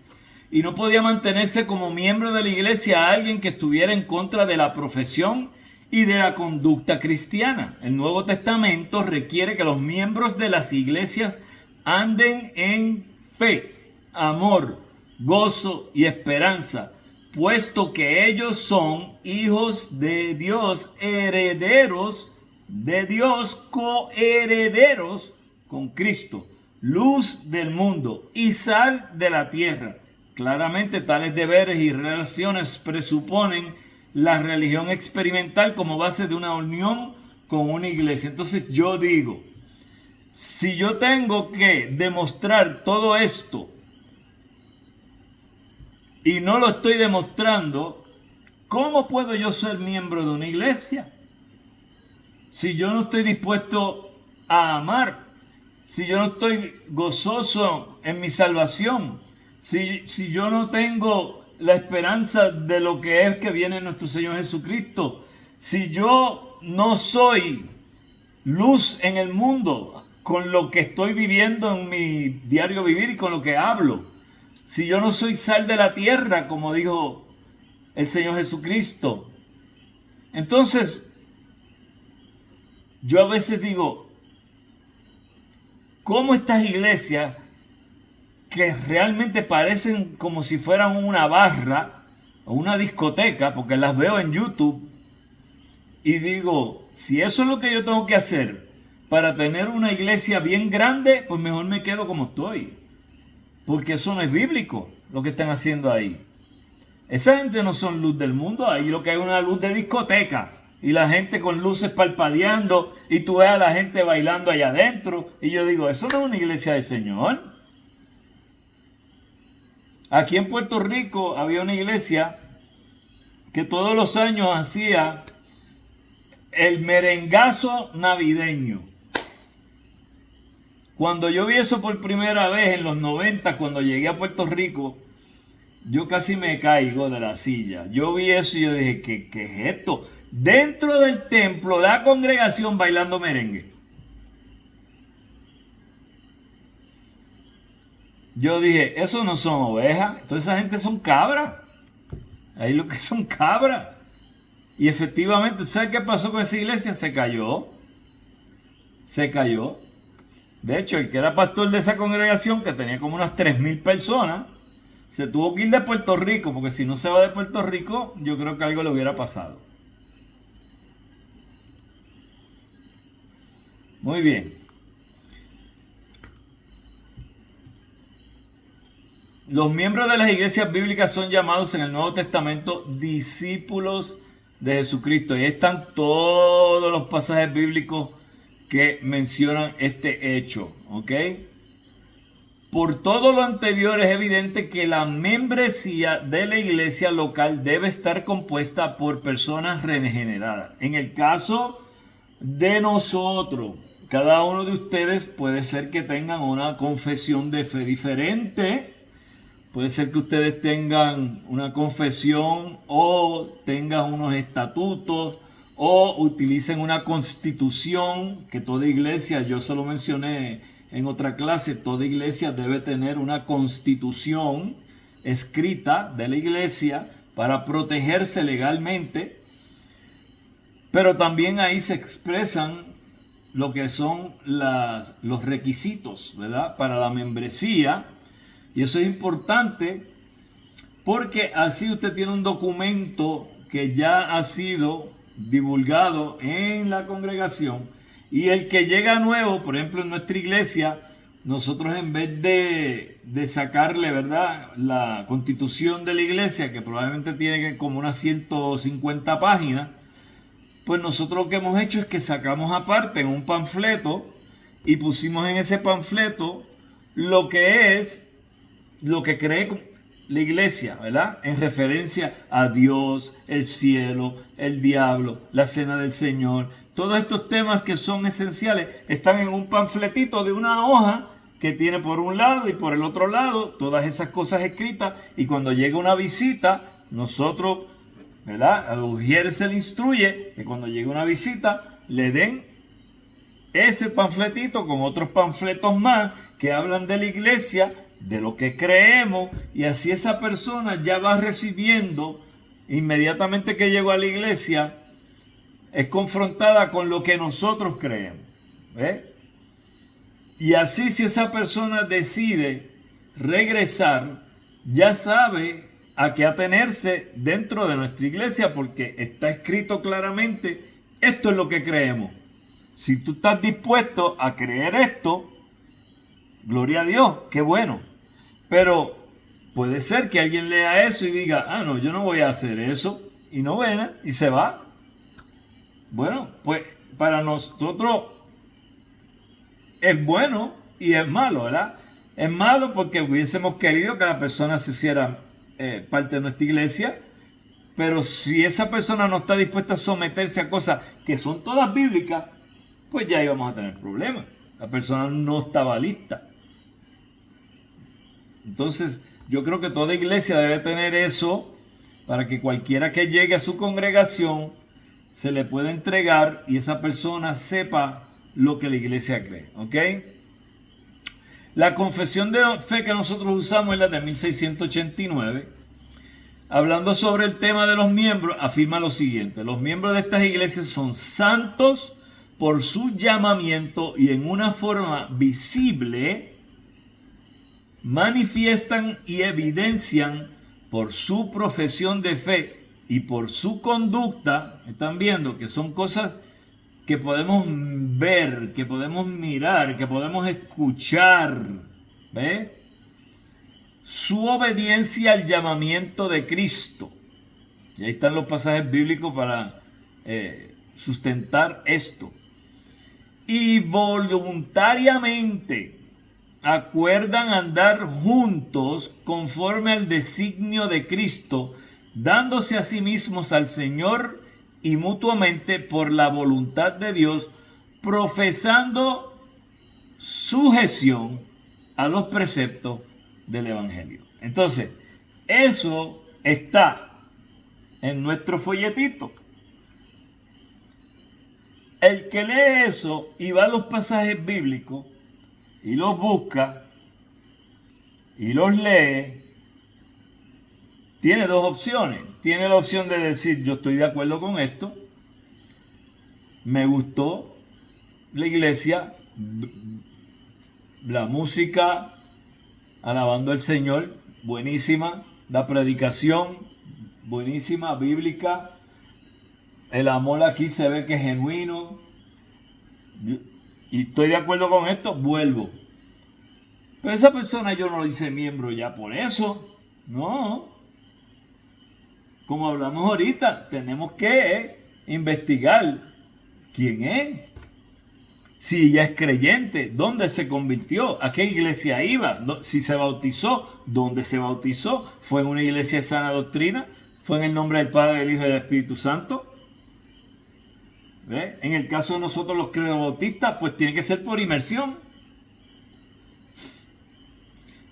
y no podía mantenerse como miembro de la iglesia a alguien que estuviera en contra de la profesión y de la conducta cristiana. El Nuevo Testamento requiere que los miembros de las iglesias anden en fe, amor, gozo y esperanza, puesto que ellos son hijos de Dios, herederos de Dios, coherederos con Cristo, luz del mundo y sal de la tierra. Claramente tales deberes y relaciones presuponen la religión experimental como base de una unión con una iglesia. Entonces yo digo, si yo tengo que demostrar todo esto y no lo estoy demostrando, ¿cómo puedo yo ser miembro de una iglesia? Si yo no estoy dispuesto a amar, si yo no estoy gozoso en mi salvación, si yo no tengo la esperanza de lo que es que viene nuestro Señor Jesucristo, Si yo no soy luz en el mundo con lo que estoy viviendo en mi diario vivir y con lo que hablo, si yo no soy sal de la tierra, como dijo el Señor Jesucristo, entonces yo a veces digo, ¿cómo estas iglesias que realmente parecen como si fueran una barra o una discoteca, porque las veo en YouTube, y digo, si eso es lo que yo tengo que hacer para tener una iglesia bien grande, pues mejor me quedo como estoy, porque eso no es bíblico lo que están haciendo ahí. Esa gente no son luz del mundo, ahí lo que hay es una luz de discoteca, y la gente con luces parpadeando, y tú ves a la gente bailando allá adentro, y yo digo, eso no es una iglesia del Señor. Aquí en Puerto Rico había una iglesia que todos los años hacía el merengazo navideño. Cuando yo vi eso por primera vez en los 90, cuando llegué a Puerto Rico, yo casi me caigo de la silla. Yo vi eso y yo dije, ¿qué es esto? Dentro del templo, la congregación bailando merengue. Yo dije, eso no son ovejas, toda esa gente son cabras. Ahí lo que son cabras. Y efectivamente, ¿sabes qué pasó con esa iglesia? Se cayó. Se cayó. De hecho, el que era pastor de esa congregación, que tenía como unas 3,000 personas, se tuvo que ir de Puerto Rico, porque si no se va de Puerto Rico, yo creo que algo le hubiera pasado. Muy bien. Los miembros de las iglesias bíblicas son llamados en el Nuevo Testamento discípulos de Jesucristo. Y ahí están todos los pasajes bíblicos que mencionan este hecho. ¿Ok? Por todo lo anterior es evidente que la membresía de la iglesia local debe estar compuesta por personas regeneradas. En el caso de nosotros, cada uno de ustedes puede ser que tengan una confesión de fe diferente. Puede ser que ustedes tengan una confesión o tengan unos estatutos o utilicen una constitución que toda iglesia, yo se lo mencioné en otra clase, toda iglesia debe tener una constitución escrita de la iglesia para protegerse legalmente, pero también ahí se expresan lo que son los requisitos, ¿verdad? Para la membresía. Y eso es importante porque así usted tiene un documento que ya ha sido divulgado en la congregación, y el que llega nuevo, por ejemplo en nuestra iglesia, nosotros en vez de sacarle, ¿verdad?, la constitución de la iglesia, que probablemente tiene como unas 150 páginas, pues nosotros lo que hemos hecho es que sacamos aparte en un panfleto y pusimos en ese panfleto lo que cree la iglesia, ¿verdad? En referencia a Dios, el cielo, el diablo, la cena del Señor. Todos estos temas que son esenciales están en un panfletito de una hoja que tiene por un lado y por el otro lado todas esas cosas escritas. Y cuando llega una visita, nosotros, ¿verdad?, a los ujieres se le instruye que cuando llegue una visita le den ese panfletito con otros panfletos más que hablan de la iglesia, de lo que creemos, y así esa persona ya va recibiendo, inmediatamente que llegó a la iglesia, es confrontada con lo que nosotros creemos. ¿Ves? Y así, si esa persona decide regresar, ya sabe a qué atenerse dentro de nuestra iglesia, porque está escrito claramente, esto es lo que creemos. Si tú estás dispuesto a creer esto, gloria a Dios, qué bueno. Pero puede ser que alguien lea eso y diga, ah, no, yo no voy a hacer eso, y no viene y se va. Bueno, pues para nosotros es bueno y es malo, ¿verdad? Es malo porque hubiésemos querido que la persona se hiciera parte de nuestra iglesia, pero si esa persona no está dispuesta a someterse a cosas que son todas bíblicas, pues ya íbamos a tener problemas. La persona no estaba lista. Entonces, yo creo que toda iglesia debe tener eso para que cualquiera que llegue a su congregación se le puede entregar y esa persona sepa lo que la iglesia cree, ¿ok? La confesión de fe que nosotros usamos es la de 1689. Hablando sobre el tema de los miembros, afirma lo siguiente: los miembros de estas iglesias son santos por su llamamiento y en una forma visible manifiestan y evidencian por su profesión de fe y por su conducta. Están viendo que son cosas que podemos ver, que podemos mirar, que podemos escuchar, ¿ve? Su obediencia al llamamiento de Cristo. Y ahí están los pasajes bíblicos para sustentar esto. Y voluntariamente acuerdan andar juntos conforme al designio de Cristo, dándose a sí mismos al Señor y mutuamente por la voluntad de Dios, profesando sujeción a los preceptos del Evangelio. Entonces, eso está en nuestro folletito. El que lee eso y va a los pasajes bíblicos y los busca y los lee, tiene dos opciones. Tiene la opción de decir: yo estoy de acuerdo con esto, me gustó la iglesia, la música, alabando al Señor, buenísima, la predicación, buenísima, bíblica, el amor aquí se ve que es genuino, y estoy de acuerdo con esto, vuelvo. Pero esa persona yo no lo hice miembro ya por eso, no. Como hablamos ahorita, tenemos que investigar quién es. Si ella es creyente, ¿dónde se convirtió? ¿A qué iglesia iba? Si se bautizó, ¿dónde se bautizó? ¿Fue en una iglesia de sana doctrina? ¿Fue en el nombre del Padre, del Hijo y del Espíritu Santo? ¿Ve? En el caso de nosotros los credo-bautistas, pues tiene que ser por inmersión.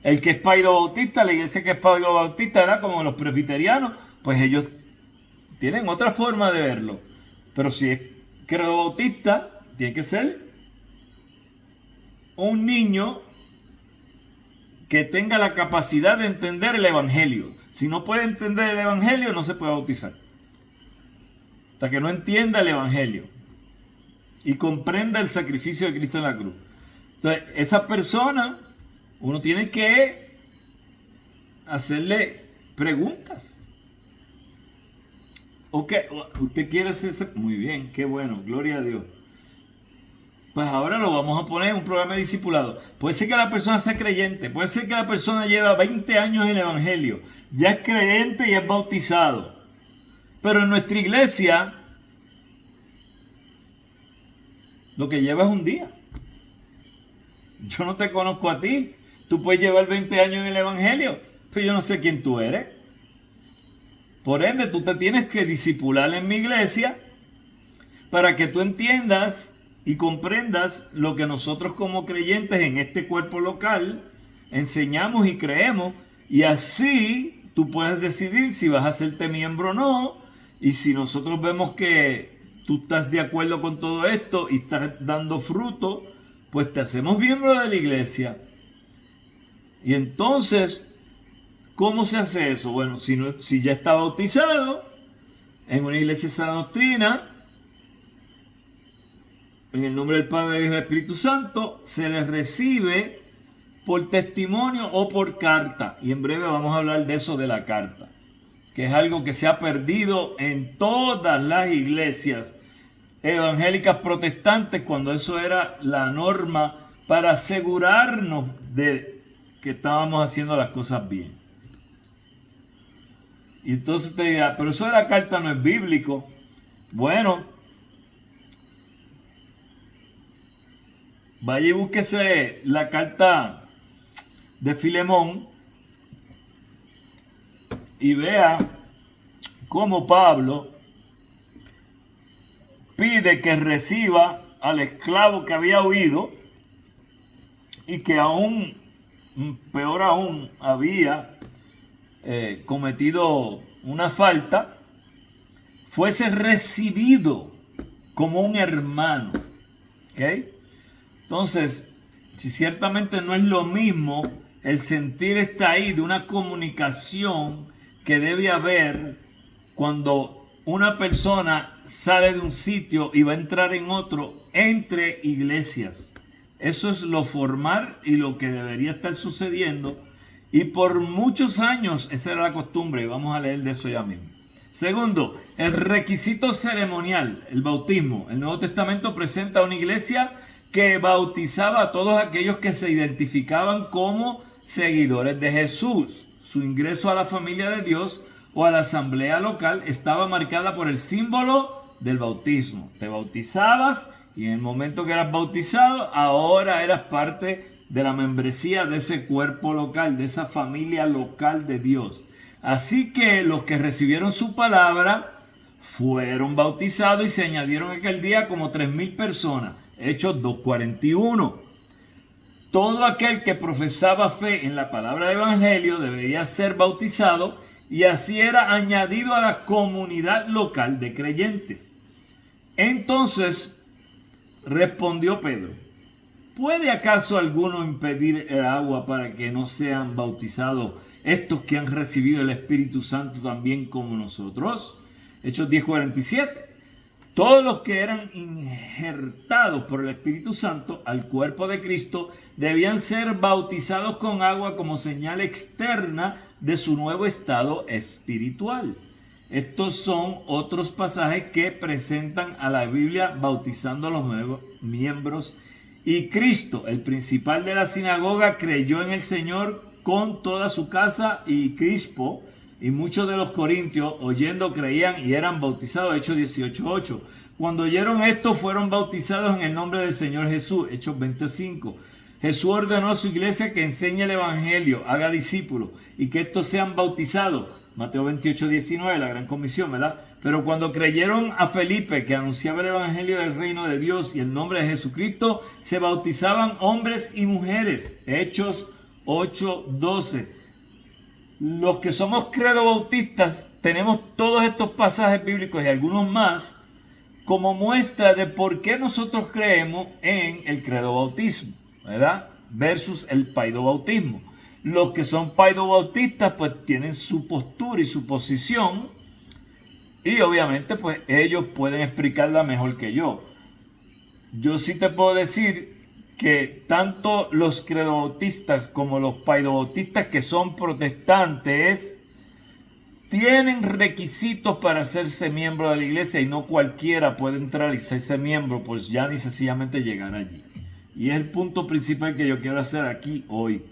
El que es paido-bautista, la iglesia que es paido-bautista era como los presbiterianos, pues ellos tienen otra forma de verlo. Pero si es credo-bautista, tiene que ser un niño que tenga la capacidad de entender el Evangelio. Si no puede entender el Evangelio, no se puede bautizar. Hasta que no entienda el Evangelio y comprenda el sacrificio de Cristo en la cruz. Entonces, esa persona, uno tiene que hacerle preguntas. Ok, usted quiere hacerse... Muy bien, qué bueno, gloria a Dios. Pues ahora lo vamos a poner en un programa de discipulado. Puede ser que la persona sea creyente, puede ser que la persona lleva 20 años en el Evangelio, ya es creyente y es bautizado. Pero en nuestra iglesia, lo que lleva es un día. Yo no te conozco a ti. Tú puedes llevar 20 años en el Evangelio, pero yo no sé quién tú eres. Por ende, tú te tienes que discipular en mi iglesia para que tú entiendas y comprendas lo que nosotros como creyentes en este cuerpo local enseñamos y creemos, y así tú puedes decidir si vas a hacerte miembro o no. Y si nosotros vemos que tú estás de acuerdo con todo esto y estás dando fruto, pues te hacemos miembro de la iglesia. Y entonces, ¿cómo se hace eso? Bueno, si ya está bautizado en una iglesia de sana doctrina, en el nombre del Padre, del Hijo y del Espíritu Santo, se les recibe por testimonio o por carta. Y en breve vamos a hablar de eso, de la carta, que es algo que se ha perdido en todas las iglesias evangélicas protestantes, cuando eso era la norma para asegurarnos de que estábamos haciendo las cosas bien. Y entonces te dirá: pero eso de la carta no es bíblico. Bueno, vaya y búsquese la carta de Filemón y vea cómo Pablo pide que reciba al esclavo que había huido y que aún, peor aún, había cometido una falta. fuese recibido como un hermano. ¿Ok? Entonces, si ciertamente no es lo mismo, el sentir está ahí de una comunicación que debe haber cuando una persona sale de un sitio y va a entrar en otro entre iglesias. Eso es lo formal y lo que debería estar sucediendo. Y por muchos años esa era la costumbre. Vamos a leer de eso ya mismo. Segundo, el requisito ceremonial, el bautismo. El Nuevo Testamento presenta una iglesia que bautizaba a todos aquellos que se identificaban como seguidores de Jesús. Su ingreso a la familia de Dios o a la asamblea local estaba marcada por el símbolo del bautismo. Te bautizabas y en el momento que eras bautizado, ahora eras parte de la membresía de ese cuerpo local, de esa familia local de Dios. Así que los que recibieron su palabra fueron bautizados y se añadieron aquel día como 3,000 personas. Hechos 2:41. Todo aquel que profesaba fe en la palabra del evangelio debería ser bautizado y así era añadido a la comunidad local de creyentes. Entonces respondió Pedro: ¿puede acaso alguno impedir el agua para que no sean bautizados estos que han recibido el Espíritu Santo también como nosotros? Hechos 10:47. Todos los que eran injertados por el Espíritu Santo al cuerpo de Cristo debían ser bautizados con agua como señal externa de su nuevo estado espiritual. Estos son otros pasajes que presentan a la Biblia bautizando a los nuevos miembros. Y Cristo, el principal de la sinagoga, creyó en el Señor con toda su casa, y Crispo y muchos de los corintios, oyendo, creían y eran bautizados. Hechos 18:8. Cuando oyeron esto, fueron bautizados en el nombre del Señor Jesús. Hechos 25. Jesús ordenó a su iglesia que enseñe el evangelio, haga discípulos y que estos sean bautizados. Mateo 28:19, la gran comisión, ¿verdad? Pero cuando creyeron a Felipe, que anunciaba el evangelio del reino de Dios y el nombre de Jesucristo, se bautizaban hombres y mujeres. Hechos 8:12. Los que somos credo bautistas tenemos todos estos pasajes bíblicos y algunos más como muestra de por qué nosotros creemos en el credo bautismo, ¿verdad? Versus el paidobautismo. Los que son paidobautistas pues tienen su postura y su posición, y obviamente pues ellos pueden explicarla mejor que yo. Yo sí te puedo decir que tanto los credobautistas como los paidobautistas que son protestantes tienen requisitos para hacerse miembro de la iglesia, y no cualquiera puede entrar y hacerse miembro, pues ya ni sencillamente llegar allí. Y es el punto principal que yo quiero hacer aquí hoy.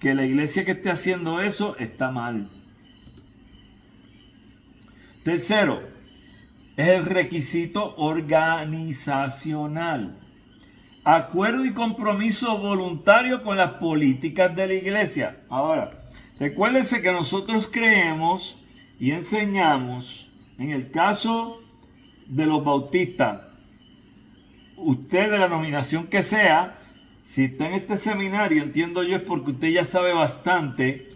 Que la iglesia que esté haciendo eso está mal. Tercero, es el requisito organizacional. Acuerdo y compromiso voluntario con las políticas de la iglesia. Ahora, recuérdense que nosotros creemos y enseñamos, en el caso de los bautistas, usted de la denominación que sea, si está en este seminario, entiendo yo es porque usted ya sabe bastante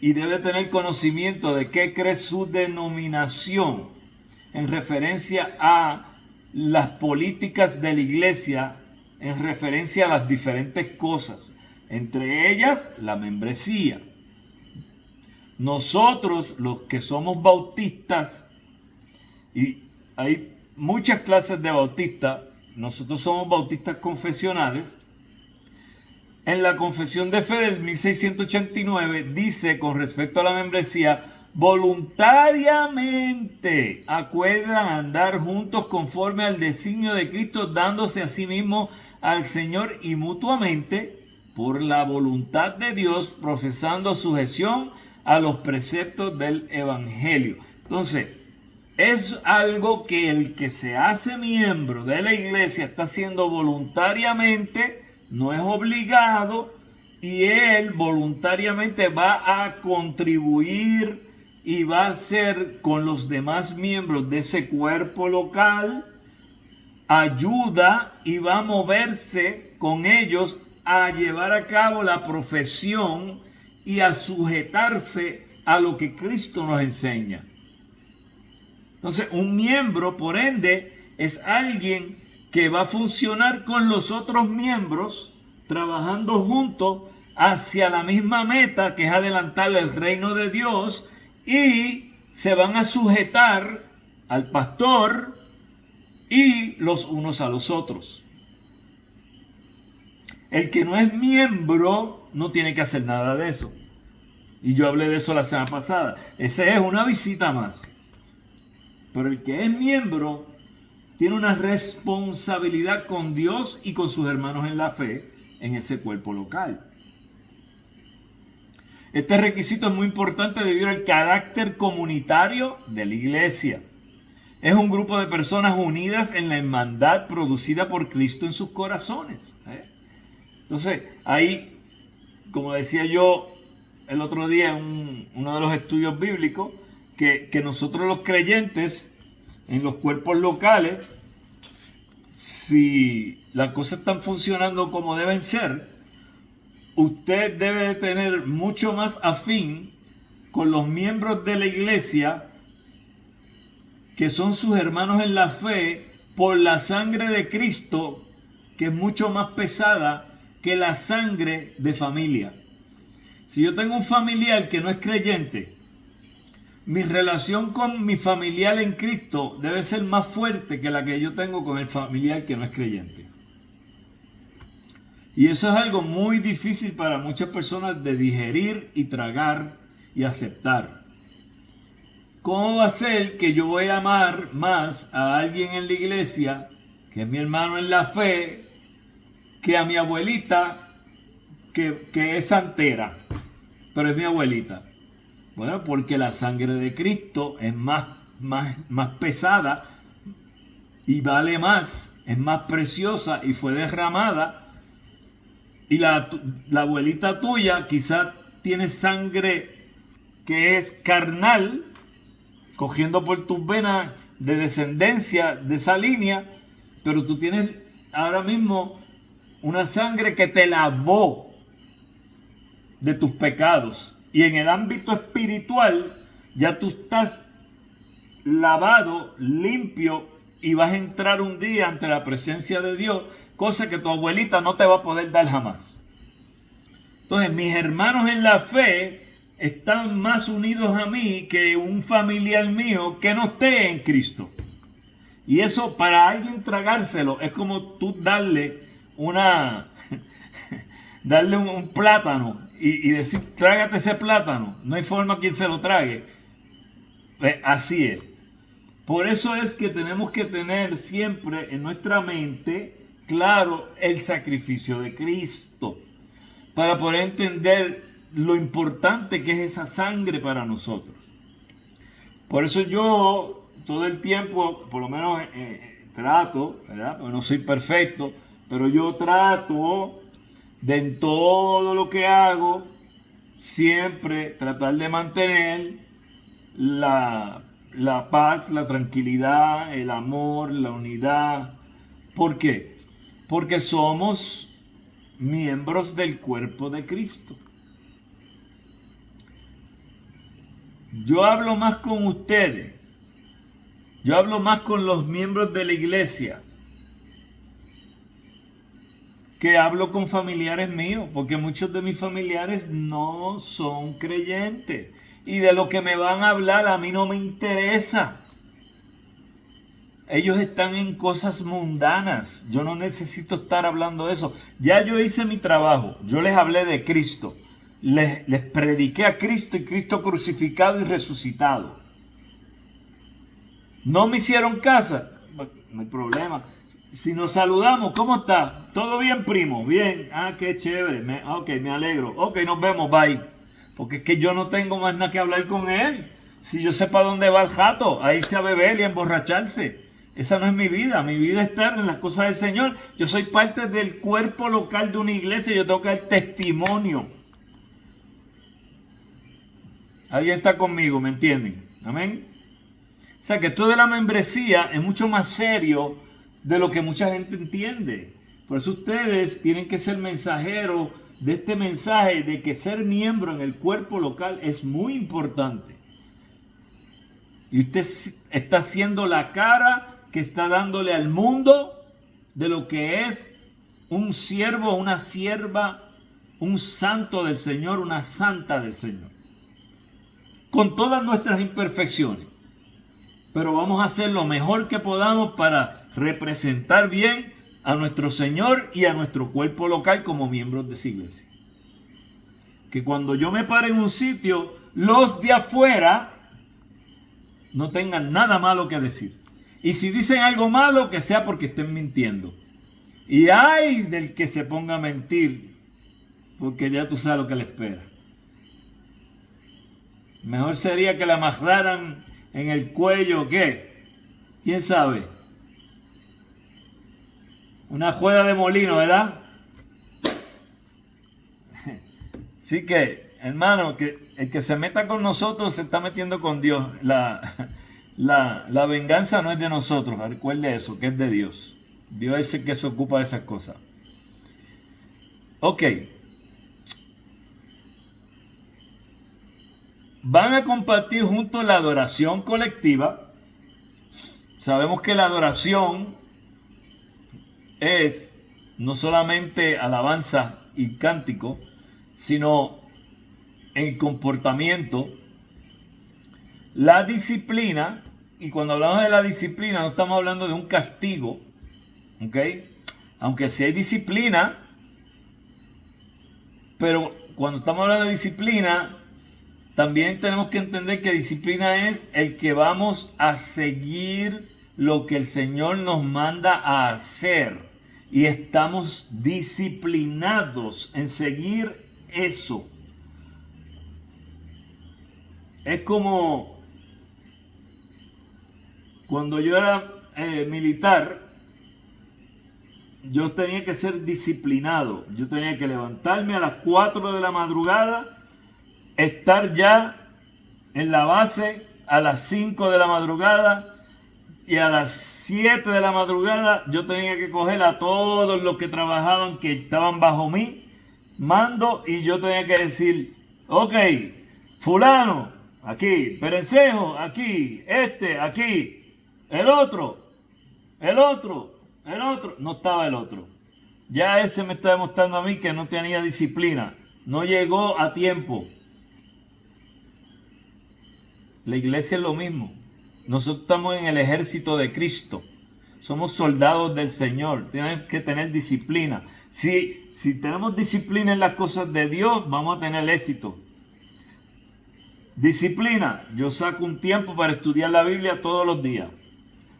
y debe tener conocimiento de qué cree su denominación en referencia a las políticas de la iglesia, en referencia a las diferentes cosas, entre ellas la membresía. Nosotros, los que somos bautistas, y hay muchas clases de bautistas, nosotros somos bautistas confesionales. En la Confesión de Fe del 1689 dice con respecto a la membresía: voluntariamente acuerdan andar juntos conforme al designio de Cristo, dándose a sí mismos al Señor y mutuamente por la voluntad de Dios, profesando sujeción a los preceptos del evangelio. Entonces, es algo que el que se hace miembro de la iglesia está haciendo voluntariamente, no es obligado, y él voluntariamente va a contribuir y va a ser con los demás miembros de ese cuerpo local, ayuda, y va a moverse con ellos a llevar a cabo la profesión y a sujetarse a lo que Cristo nos enseña. Entonces, un miembro, por ende, es alguien que va a funcionar con los otros miembros, trabajando juntos hacia la misma meta, que es adelantar el reino de Dios, y se van a sujetar al pastor y los unos a los otros. El que no es miembro no tiene que hacer nada de eso. Y yo hablé de eso la semana pasada. Esa es una visita más. Pero el que es miembro tiene una responsabilidad con Dios y con sus hermanos en la fe en ese cuerpo local. Este requisito es muy importante debido al carácter comunitario de la iglesia. Es un grupo de personas unidas en la hermandad producida por Cristo en sus corazones. Entonces, ahí, como decía yo el otro día en uno de los estudios bíblicos, que nosotros los creyentes en los cuerpos locales, si las cosas están funcionando como deben ser, usted debe de tener mucho más afín con los miembros de la iglesia que son sus hermanos en la fe por la sangre de Cristo, que es mucho más pesada que la sangre de familia. Si yo tengo un familiar que no es creyente, mi relación con mi familiar en Cristo debe ser más fuerte que la que yo tengo con el familiar que no es creyente. Y eso es algo muy difícil para muchas personas de digerir y tragar y aceptar. ¿Cómo va a ser que yo voy a amar más a alguien en la iglesia, que es mi hermano en la fe, que a mi abuelita, que es santera, pero es mi abuelita? Bueno, porque la sangre de Cristo es más pesada y vale más, es más preciosa y fue derramada. Y la abuelita tuya quizás tiene sangre que es carnal, cogiendo por tus venas de descendencia de esa línea, pero tú tienes ahora mismo una sangre que te lavó de tus pecados. Y en el ámbito espiritual ya tú estás lavado, limpio, y vas a entrar un día ante la presencia de Dios, cosa que tu abuelita no te va a poder dar jamás. Entonces, mis hermanos en la fe están más unidos a mí que un familiar mío que no esté en Cristo. Y eso, para alguien tragárselo, es como tú darle un plátano y decir, trágate ese plátano. No hay forma que él se lo trague. Pues así es. Por eso es que tenemos que tener siempre en nuestra mente claro el sacrificio de Cristo, para poder entender lo importante que es esa sangre para nosotros. Por eso yo todo el tiempo, por lo menos trato, ¿verdad? Porque no soy perfecto, pero yo trato de en todo lo que hago siempre tratar de mantener la paz, la tranquilidad, el amor, la unidad. ¿Por qué? Porque somos miembros del cuerpo de Cristo. Yo hablo más con ustedes. Yo hablo más con los miembros de la iglesia que hablo con familiares míos, porque muchos de mis familiares no son creyentes. Y de lo que me van a hablar a mí no me interesa. Ellos están en cosas mundanas. Yo no necesito estar hablando de eso. Ya yo hice mi trabajo. Yo les hablé de Cristo. Les prediqué a Cristo y Cristo crucificado y resucitado. No me hicieron caso. No hay problema. Si nos saludamos, ¿cómo está? ¿Todo bien, primo? Bien. Ah, qué chévere. Ok, me alegro. Ok, nos vemos. Bye. Porque es que yo no tengo más nada que hablar con él. Si yo sé para dónde va el jato, a irse a beber y a emborracharse. Esa no es mi vida. Mi vida está en las cosas del Señor. Yo soy parte del cuerpo local de una iglesia. Yo tengo que dar testimonio. Alguien está conmigo, ¿me entienden? Amén. O sea que esto de la membresía es mucho más serio de lo que mucha gente entiende. Por eso ustedes tienen que ser mensajeros de este mensaje de que ser miembro en el cuerpo local es muy importante. Y usted está siendo la cara que está dándole al mundo de lo que es un siervo, una sierva, un santo del Señor, una santa del Señor. Con todas nuestras imperfecciones. Pero vamos a hacer lo mejor que podamos para representar bien a nuestro Señor y a nuestro cuerpo local como miembros de esa iglesia. Que cuando yo me pare en un sitio, los de afuera no tengan nada malo que decir. Y si dicen algo malo, que sea porque estén mintiendo. Y ay del que se ponga a mentir, porque ya tú sabes lo que le espera. Mejor sería que le amarraran en el cuello, ¿qué? ¿Quién sabe? Una juega de molino, ¿verdad? Así que, hermano, que el que se meta con nosotros se está metiendo con Dios. La venganza no es de nosotros, recuerde eso, que es de Dios. Dios es el que se ocupa de esas cosas. Ok. Van a compartir juntos la adoración colectiva. Sabemos que la adoración es no solamente alabanza y cántico, sino en comportamiento. La disciplina, y cuando hablamos de la disciplina no estamos hablando de un castigo, ¿ok? Aunque sí hay disciplina, pero cuando estamos hablando de disciplina, también tenemos que entender que disciplina es el que vamos a seguir lo que el Señor nos manda a hacer. Y estamos disciplinados en seguir eso. Es como cuando yo era militar, yo tenía que ser disciplinado. Yo tenía que levantarme a las 4 de la madrugada, estar ya en la base a las 5 de la madrugada, y a las 7 de la madrugada yo tenía que coger a todos los que trabajaban, que estaban bajo mi mando, y yo tenía que decir, ok, fulano, aquí, Perencejo, aquí, aquí, el otro, no estaba el otro. Ya ese me está demostrando a mí que no tenía disciplina, no llegó a tiempo. La iglesia es lo mismo. Nosotros estamos en el ejército de Cristo. Somos soldados del Señor. Tenemos que tener disciplina. Si tenemos disciplina en las cosas de Dios, vamos a tener éxito. Disciplina. Yo saco un tiempo para estudiar la Biblia todos los días.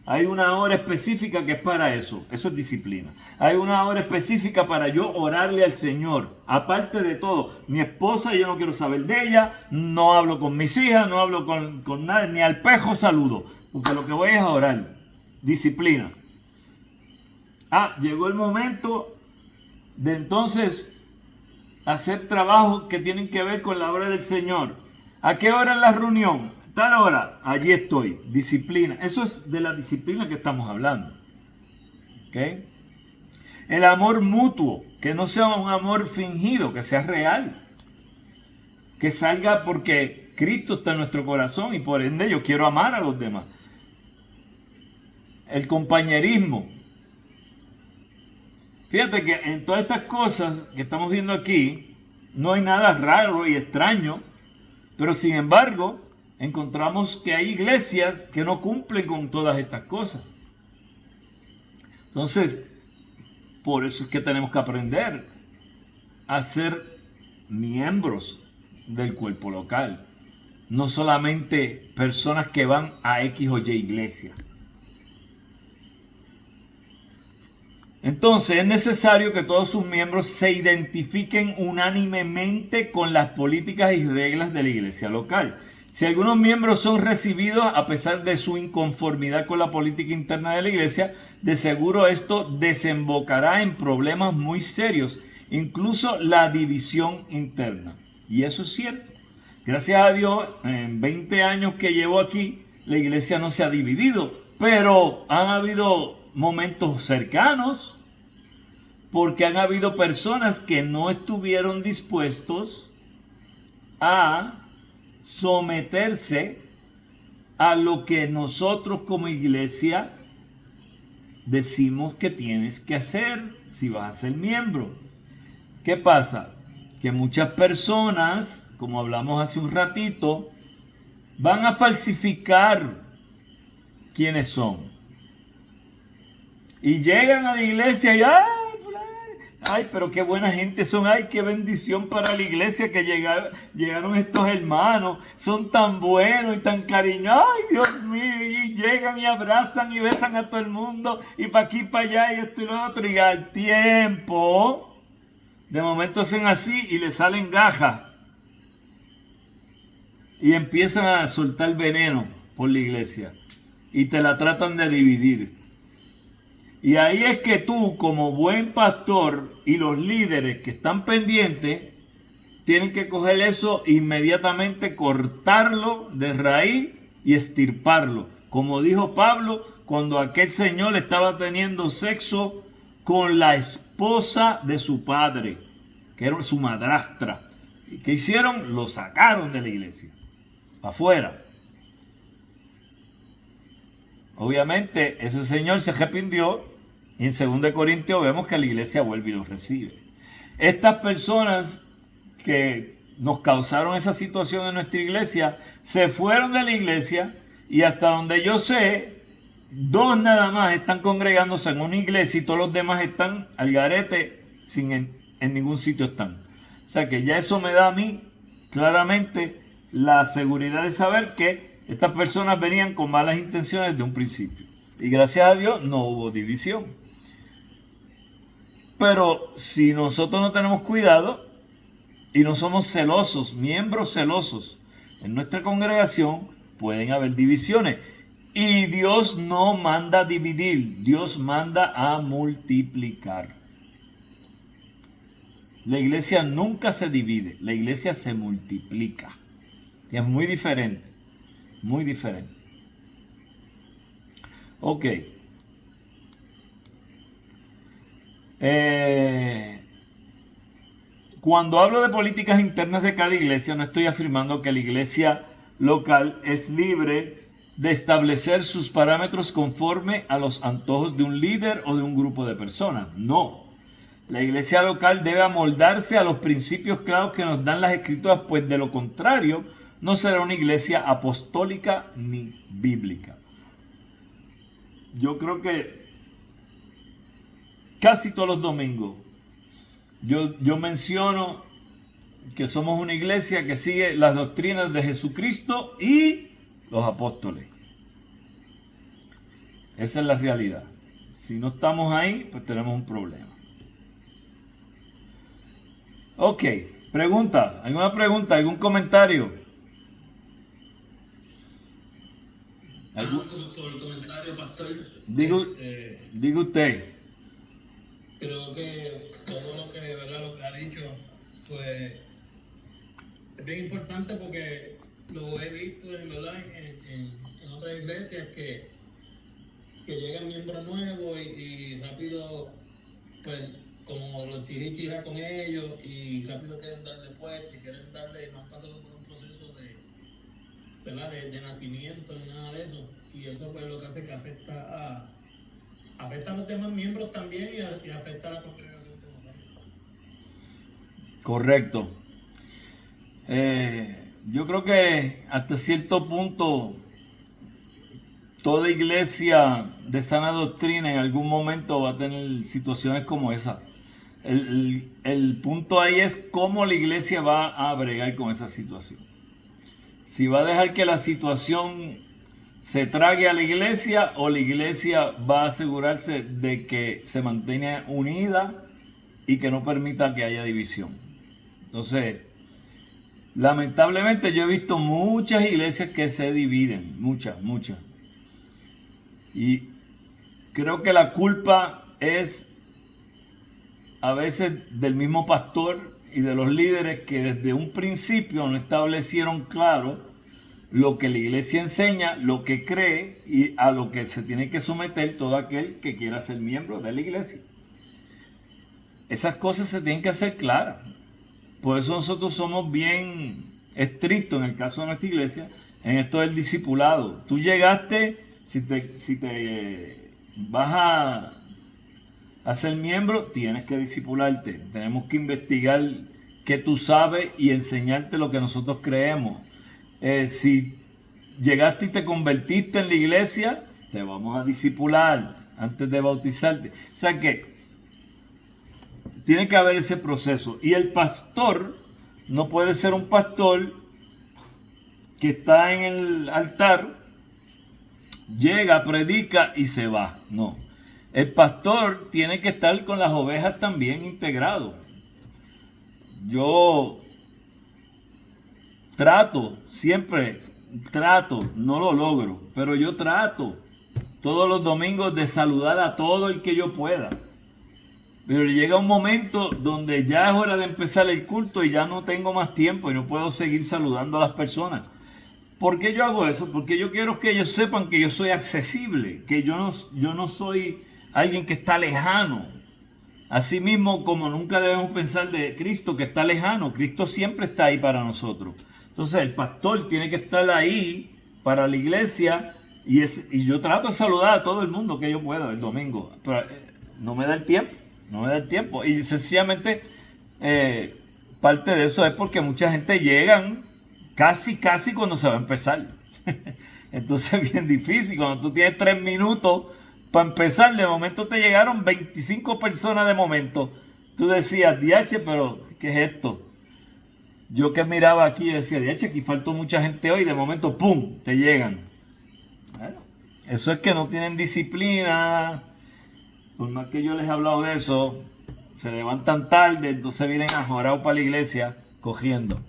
Hay una hora específica que es para eso. Eso es disciplina. Hay una hora específica para yo orarle al Señor. Aparte de todo, mi esposa, yo no quiero saber de ella. No hablo con mis hijas, no hablo con nadie. Ni al pejo saludo. Porque lo que voy es a orar. Disciplina. Llegó el momento de entonces hacer trabajos que tienen que ver con la obra del Señor. ¿A qué hora es la reunión? Tal hora, allí estoy. Disciplina. Eso es de la disciplina que estamos hablando. ¿Ok? El amor mutuo. Que no sea un amor fingido, que sea real. Que salga porque Cristo está en nuestro corazón y por ende yo quiero amar a los demás. El compañerismo. Fíjate que en todas estas cosas que estamos viendo aquí, no hay nada raro y extraño, pero sin embargo, encontramos que hay iglesias que no cumplen con todas estas cosas. Entonces, por eso es que tenemos que aprender a ser miembros del cuerpo local. No solamente personas que van a X o Y iglesia. Entonces, es necesario que todos sus miembros se identifiquen unánimemente con las políticas y reglas de la iglesia local. Si algunos miembros son recibidos a pesar de su inconformidad con la política interna de la iglesia, de seguro esto desembocará en problemas muy serios, incluso la división interna. Y eso es cierto. Gracias a Dios, en 20 años que llevo aquí, la iglesia no se ha dividido, pero han habido momentos cercanos, porque han habido personas que no estuvieron dispuestos a someterse a lo que nosotros como iglesia decimos que tienes que hacer si vas a ser miembro. ¿Qué pasa? Que muchas personas, como hablamos hace un ratito, van a falsificar quiénes son. Y llegan a la iglesia y ay, pero qué buena gente son, ay, qué bendición para la iglesia que llegaron estos hermanos, son tan buenos y tan cariñosos, ay, Dios mío, y llegan y abrazan y besan a todo el mundo, y para aquí, para allá, y esto y lo otro, y al tiempo, de momento hacen así y le salen gajas, y empiezan a soltar veneno por la iglesia, y te la tratan de dividir. Y ahí es que tú, como buen pastor, y los líderes que están pendientes, tienen que coger eso inmediatamente, cortarlo de raíz y extirparlo. Como dijo Pablo, cuando aquel señor estaba teniendo sexo con la esposa de su padre, que era su madrastra. ¿Y qué hicieron? Lo sacaron de la iglesia, afuera. Obviamente ese señor se arrepintió y en 2 Corintios vemos que la iglesia vuelve y lo recibe. Estas personas que nos causaron esa situación en nuestra iglesia se fueron de la iglesia y hasta donde yo sé, 2 nada más están congregándose en una iglesia y todos los demás están al garete, en ningún sitio están. O sea que ya eso me da a mí claramente la seguridad de saber que estas personas venían con malas intenciones desde un principio. Y gracias a Dios no hubo división. Pero si nosotros no tenemos cuidado y no somos celosos, miembros celosos en nuestra congregación, pueden haber divisiones. Y Dios no manda a dividir, Dios manda a multiplicar. La iglesia nunca se divide, la iglesia se multiplica. Y es muy diferente. Muy diferente. Ok. Cuando hablo de políticas internas de cada iglesia, no estoy afirmando que la iglesia local es libre de establecer sus parámetros conforme a los antojos de un líder o de un grupo de personas. No. La iglesia local debe amoldarse a los principios claros que nos dan las escrituras, pues de lo contrario, no será una iglesia apostólica ni bíblica. Yo creo que casi todos los domingos yo menciono que somos una iglesia que sigue las doctrinas de Jesucristo y los apóstoles. Esa es la realidad. Si no estamos ahí, pues tenemos un problema. Ok, pregunta, ¿alguna pregunta, algún comentario? Por el comentario, pastor. Diga usted. Creo que todo lo que, ¿verdad? Lo que ha dicho, pues es bien importante porque lo he visto ¿verdad? En otras iglesias que llegan miembros nuevos y rápido, pues como los chirichijas con ellos y rápido quieren darle puesto y quieren darle, no han pasado por un proceso ¿verdad? De nacimiento ni nada de eso, y eso pues lo que hace que afecta a los demás miembros también y afecta a la congregación como tal. Correcto. Yo creo que hasta cierto punto toda iglesia de sana doctrina en algún momento va a tener situaciones como esa. El punto ahí es cómo la iglesia va a bregar con esa situación. Si va a dejar que la situación se trague a la iglesia o la iglesia va a asegurarse de que se mantenga unida y que no permita que haya división. Entonces, lamentablemente yo he visto muchas iglesias que se dividen, muchas. Y creo que la culpa es a veces del mismo pastor y de los líderes que desde un principio no establecieron claro lo que la iglesia enseña, lo que cree y a lo que se tiene que someter todo aquel que quiera ser miembro de la iglesia. Esas cosas se tienen que hacer claras. Por eso nosotros somos bien estrictos en el caso de nuestra iglesia en esto del discipulado. Tú llegaste, si te vas a ser miembro, tienes que discipularte. Tenemos que investigar qué tú sabes y enseñarte lo que nosotros creemos. Si llegaste y te convertiste en la iglesia, te vamos a discipular antes de bautizarte. O sea que tiene que haber ese proceso. Y el pastor no puede ser un pastor que está en el altar, llega, predica y se va. No. El pastor tiene que estar con las ovejas también integrado. Yo siempre trato, no lo logro, pero yo trato todos los domingos de saludar a todo el que yo pueda. Pero llega un momento donde ya es hora de empezar el culto y ya no tengo más tiempo y no puedo seguir saludando a las personas. ¿Por qué yo hago eso? Porque yo quiero que ellos sepan que yo soy accesible, que yo no soy alguien que está lejano. Asimismo, como nunca debemos pensar de Cristo que está lejano, Cristo siempre está ahí para nosotros. Entonces el pastor tiene que estar ahí para la iglesia y yo trato de saludar a todo el mundo que yo pueda el domingo, pero no me da el tiempo. Y sencillamente parte de eso es porque mucha gente llegan casi cuando se va a empezar. Entonces es bien difícil. Cuando tú tienes 3 minutos para empezar, de momento te llegaron 25 personas de momento. Tú decías, diache, pero ¿qué es esto? Yo que miraba aquí decía, diache, aquí faltó mucha gente hoy. De momento, ¡pum!, te llegan. Bueno, eso es que no tienen disciplina. Por más que yo les he hablado de eso, se levantan tarde, entonces vienen ajorados para la iglesia cogiendo.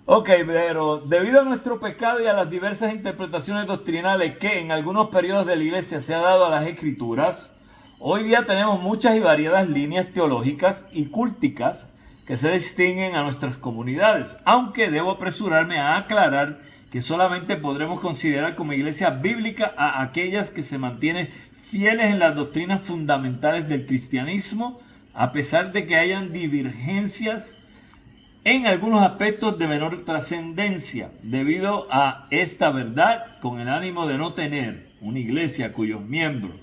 Ok, pero debido a nuestro pecado y a las diversas interpretaciones doctrinales que en algunos periodos de la iglesia se ha dado a las escrituras, hoy día tenemos muchas y variadas líneas teológicas y culticas que se distinguen a nuestras comunidades, aunque debo apresurarme a aclarar que solamente podremos considerar como iglesia bíblica a aquellas que se mantienen fieles en las doctrinas fundamentales del cristianismo, a pesar de que hayan divergencias en algunos aspectos de menor trascendencia, debido a esta verdad, con el ánimo de no tener una iglesia cuyos miembros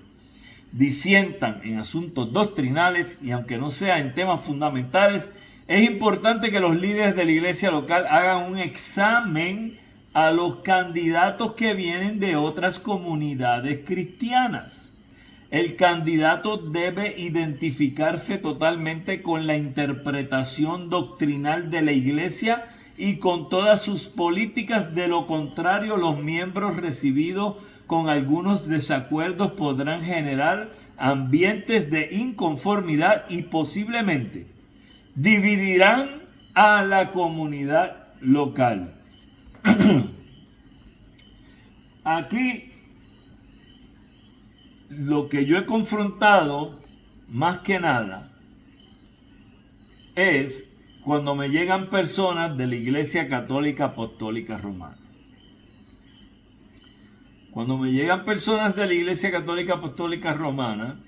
disientan en asuntos doctrinales y aunque no sea en temas fundamentales, es importante que los líderes de la iglesia local hagan un examen a los candidatos que vienen de otras comunidades cristianas. El candidato debe identificarse totalmente con la interpretación doctrinal de la iglesia y con todas sus políticas. De lo contrario, los miembros recibidos con algunos desacuerdos podrán generar ambientes de inconformidad y posiblemente dividirán a la comunidad local. Aquí lo que yo he confrontado más que nada es cuando me llegan personas de la Iglesia Católica Apostólica Romana. Cuando me llegan personas de la Iglesia Católica Apostólica Romana,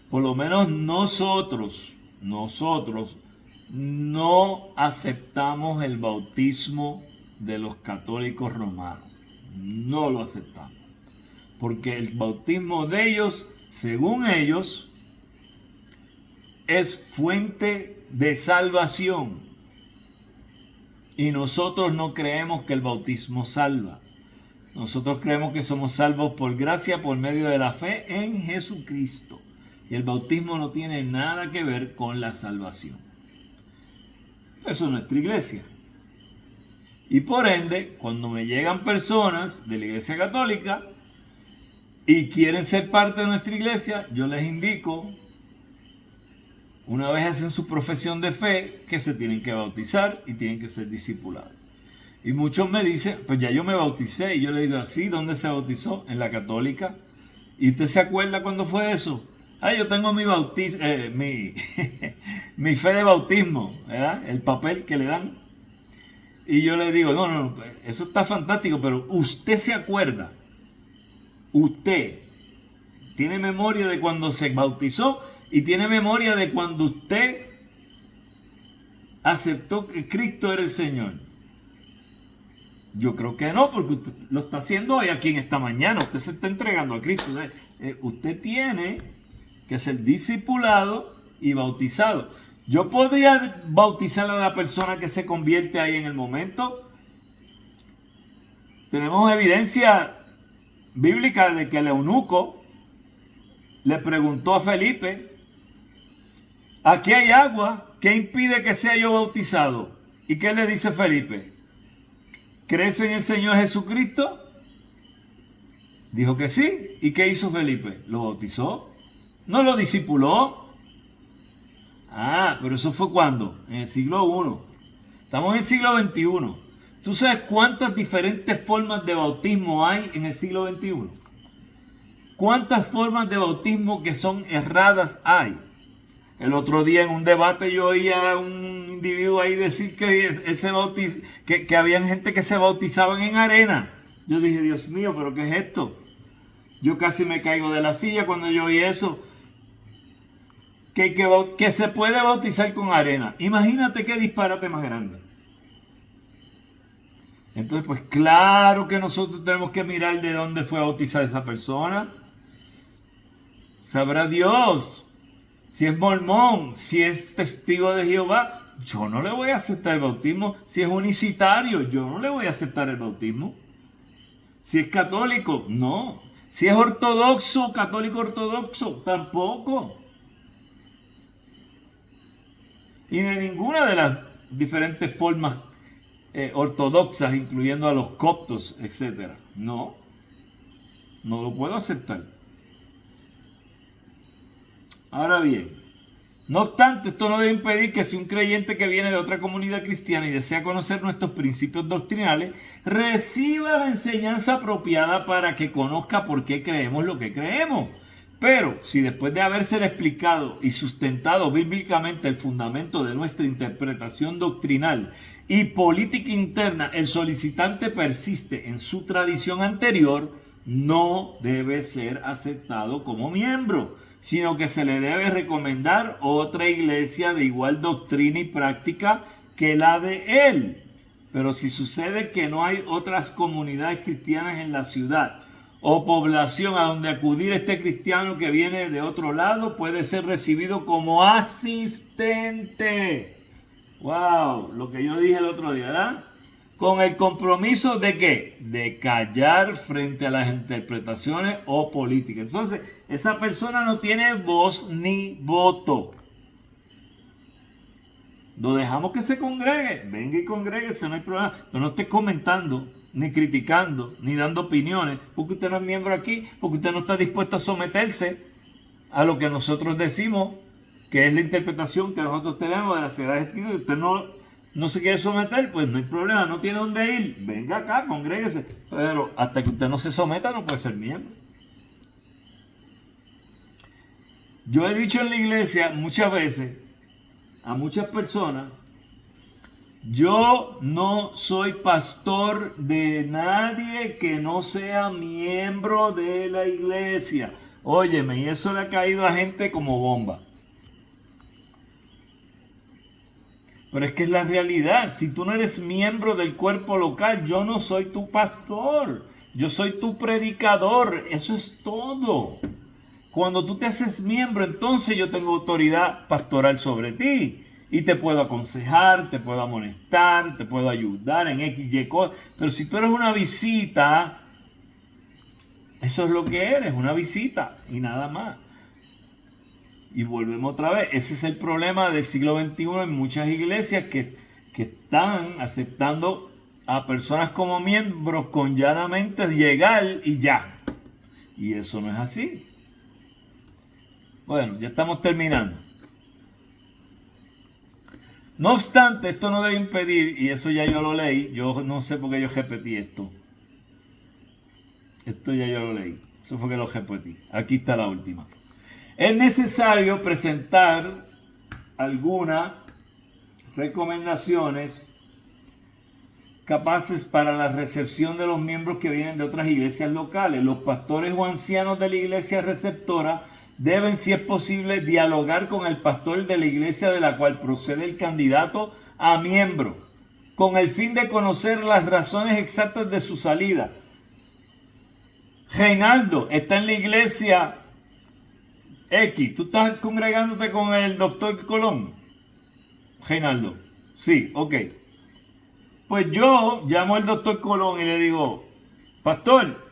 por lo menos nosotros no aceptamos el bautismo de los católicos romanos. No lo aceptamos. Porque el bautismo de ellos, según ellos, es fuente de salvación. Y nosotros no creemos que el bautismo salva. Nosotros creemos que somos salvos por gracia, por medio de la fe en Jesucristo. Y el bautismo no tiene nada que ver con la salvación. Eso es nuestra iglesia. Y por ende, cuando me llegan personas de la iglesia católica y quieren ser parte de nuestra iglesia, yo les indico, una vez hacen su profesión de fe, que se tienen que bautizar y tienen que ser discipulados. Y muchos me dicen, pues ya yo me bauticé. Y yo les digo, ¿sí? ¿Dónde se bautizó? En la católica. ¿Y usted se acuerda cuándo fue eso? Yo tengo mi mi fe de bautismo, ¿verdad? El papel que le dan. Y yo le digo, no, eso está fantástico, pero usted se acuerda. Usted tiene memoria de cuando se bautizó y tiene memoria de cuando usted aceptó que Cristo era el Señor. Yo creo que no, porque usted lo está haciendo hoy aquí en esta mañana. Usted se está entregando a Cristo. Usted tiene que ser discipulado y bautizado. Yo podría bautizar a la persona que se convierte ahí en el momento. Tenemos evidencia bíblica de que el eunuco le preguntó a Felipe: aquí hay agua, ¿qué impide que sea yo bautizado? ¿Y qué le dice Felipe? ¿Crees en el Señor Jesucristo? Dijo que sí. ¿Y qué hizo Felipe? ¿Lo bautizó? ¿No lo discipuló? Ah, pero eso fue ¿cuándo? En el siglo I. Estamos en el siglo XXI. ¿Tú sabes cuántas diferentes formas de bautismo hay en el siglo XXI? ¿Cuántas formas de bautismo que son erradas hay? El otro día en un debate yo oía a un individuo ahí decir que había gente que se bautizaban en arena. Yo dije, Dios mío, ¿pero qué es esto? Yo casi me caigo de la silla cuando yo oí eso. Que se puede bautizar con arena. Imagínate qué disparate más grande. Entonces, pues claro que nosotros tenemos que mirar de dónde fue bautizada esa persona. Sabrá Dios. Si es mormón, si es testigo de Jehová, yo no le voy a aceptar el bautismo. Si es unicitario, yo no le voy a aceptar el bautismo. Si es católico, no. Si es ortodoxo, católico ortodoxo, tampoco. Y de ninguna de las diferentes formas ortodoxas, incluyendo a los coptos, etc. No lo puedo aceptar. Ahora bien, no obstante, esto no debe impedir que si un creyente que viene de otra comunidad cristiana y desea conocer nuestros principios doctrinales, reciba la enseñanza apropiada para que conozca por qué creemos lo que creemos. Pero si después de haberse explicado y sustentado bíblicamente el fundamento de nuestra interpretación doctrinal y política interna, el solicitante persiste en su tradición anterior, no debe ser aceptado como miembro, sino que se le debe recomendar otra iglesia de igual doctrina y práctica que la de él. Pero si sucede que no hay otras comunidades cristianas en la ciudad o población a donde acudir este cristiano que viene de otro lado, puede ser recibido como asistente. ¡Wow! Lo que yo dije el otro día, ¿verdad? Con el compromiso de ¿qué? De callar frente a las interpretaciones o políticas. Entonces, esa persona no tiene voz ni voto. Lo dejamos que se congregue. Venga y congréguese, no hay problema. Pero no esté comentando, ni criticando, ni dando opiniones, porque usted no es miembro aquí, porque usted no está dispuesto a someterse a lo que nosotros decimos, que es la interpretación que nosotros tenemos de la Sagrada Escritura. Usted no se quiere someter, pues no hay problema, no tiene dónde ir. Venga acá, congréguese. Pero hasta que usted no se someta, no puede ser miembro. Yo he dicho en la iglesia muchas veces a muchas personas: yo no soy pastor de nadie que no sea miembro de la iglesia. Óyeme, y eso le ha caído a gente como bomba. Pero es que es la realidad. Si tú no eres miembro del cuerpo local, yo no soy tu pastor. Yo soy tu predicador. Eso es todo. Cuando tú te haces miembro, entonces yo tengo autoridad pastoral sobre ti. Y te puedo aconsejar, te puedo amonestar, te puedo ayudar en X, Y cosas. Pero si tú eres una visita, eso es lo que eres, una visita y nada más. Y volvemos otra vez. Ese es el problema del siglo XXI en muchas iglesias que están aceptando a personas como miembros con llanamente llegar y ya. Y eso no es así. Bueno, ya estamos terminando. No obstante, esto no debe impedir, y eso ya yo lo leí, yo no sé por qué yo repetí esto. Esto ya yo lo leí. Eso fue que lo repetí. Aquí está la última. Es necesario presentar algunas recomendaciones capaces para la recepción de los miembros que vienen de otras iglesias locales. Los pastores o ancianos de la iglesia receptora deben, si es posible, dialogar con el pastor de la iglesia de la cual procede el candidato a miembro. con el fin de conocer las razones exactas de su salida. Reinaldo está en la iglesia X. ¿Tú estás congregándote con el doctor Colón? Reinaldo. Sí, ok. Pues yo llamo al doctor Colón y le digo, pastor,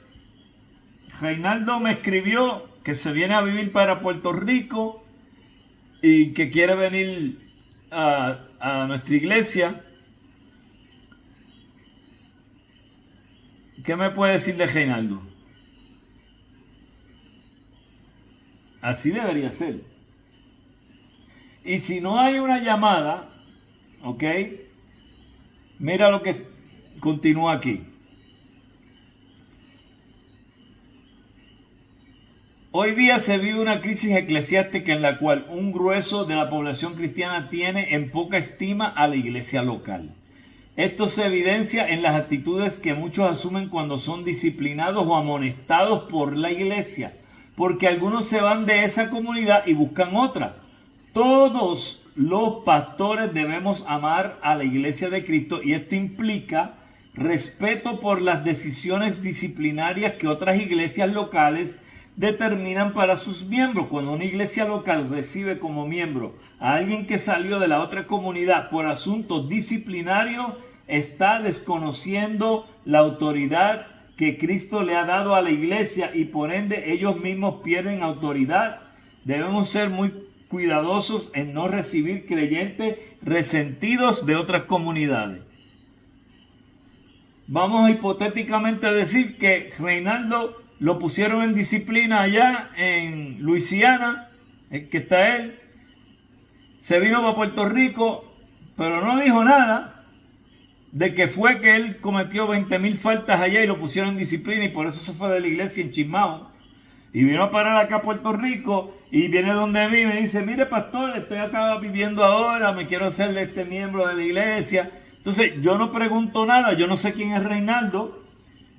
Reinaldo me escribió que se viene a vivir para Puerto Rico y que quiere venir a nuestra iglesia. ¿Qué me puede decir de Reinaldo? Así debería ser. Y si no hay una llamada, ¿ok? Mira lo que continúa aquí. Hoy día se vive una crisis eclesiástica en la cual un grueso de la población cristiana tiene en poca estima a la iglesia local. Esto se evidencia en las actitudes que muchos asumen cuando son disciplinados o amonestados por la iglesia, porque algunos se van de esa comunidad y buscan otra. Todos los pastores debemos amar a la iglesia de Cristo y esto implica respeto por las decisiones disciplinarias que otras iglesias locales determinan para sus miembros. Cuando una iglesia local recibe como miembro a alguien que salió de la otra comunidad por asuntos disciplinarios, está desconociendo la autoridad que Cristo le ha dado a la iglesia y por ende ellos mismos pierden autoridad. Debemos ser muy cuidadosos en no recibir creyentes resentidos de otras comunidades. Vamos a hipotéticamente decir que Reinaldo lo pusieron en disciplina allá en Luisiana, que está él, se vino para Puerto Rico, pero no dijo nada de que fue que él cometió 20,000 faltas allá y lo pusieron en disciplina y por eso se fue de la iglesia en Chismao. Y vino a parar acá a Puerto Rico y viene donde mí y me dice, mire pastor, estoy acá viviendo ahora, me quiero hacer de este miembro de la iglesia. Entonces yo no pregunto nada, yo no sé quién es Reinaldo.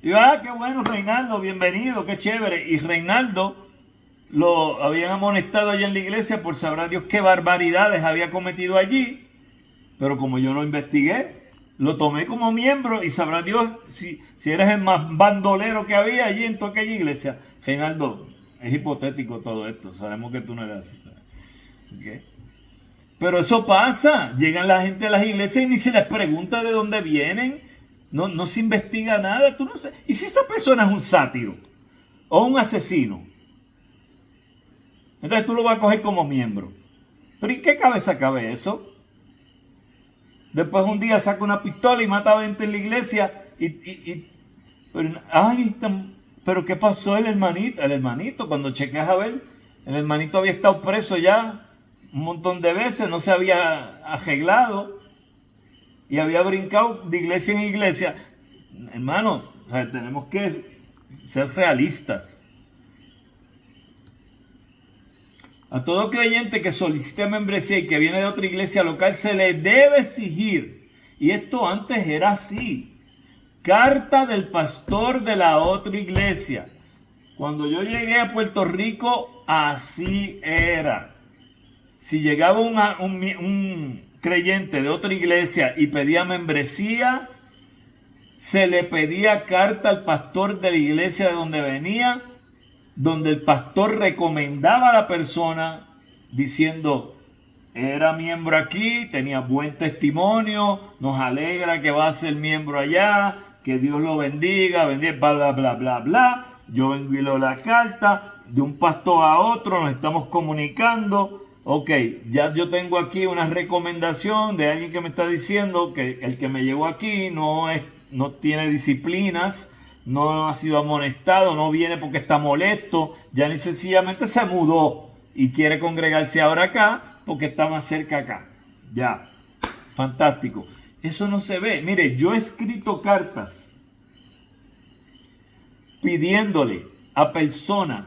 Y yo, qué bueno Reinaldo, bienvenido, qué chévere. Y Reinaldo lo habían amonestado allá en la iglesia por sabrá Dios qué barbaridades había cometido allí. Pero como yo lo investigué, lo tomé como miembro y sabrá Dios si eres el más bandolero que había allí en toda aquella iglesia. Reinaldo, es hipotético todo esto, sabemos que tú no eres así, ¿sabes? ¿Okay? Pero eso pasa, llegan la gente a las iglesias y ni se les pregunta de dónde vienen, no se investiga nada, tú no sabes. ¿Y si esa persona es un sátiro o un asesino? Entonces tú lo vas a coger como miembro. ¿Pero y qué cabeza cabe eso? Después un día saca una pistola y mata a 20 en la iglesia pero ¿qué pasó el hermanito? El hermanito, cuando chequeas a ver, el hermanito había estado preso ya un montón de veces, no se había arreglado y había brincado de iglesia en iglesia. Hermano, o sea, tenemos que ser realistas. A todo creyente que solicite membresía y que viene de otra iglesia local se le debe exigir, y esto antes era así, carta del pastor de la otra iglesia. Cuando yo llegué a Puerto Rico, así era. Si llegaba un creyente de otra iglesia y pedía membresía, se le pedía carta al pastor de la iglesia de donde venía, donde el pastor recomendaba a la persona diciendo, era miembro aquí, tenía buen testimonio, nos alegra que va a ser miembro allá, que Dios lo bendiga, bla, bla, bla, bla, bla. Yo vengo y leo la carta, de un pastor a otro nos estamos comunicando. Ok, ya yo tengo aquí una recomendación de alguien que me está diciendo que el que me llegó aquí no tiene disciplinas, no ha sido amonestado, no viene porque está molesto, ya ni sencillamente se mudó y quiere congregarse ahora acá porque está más cerca acá. Ya, fantástico. Eso no se ve. Mire, yo he escrito cartas pidiéndole a personas,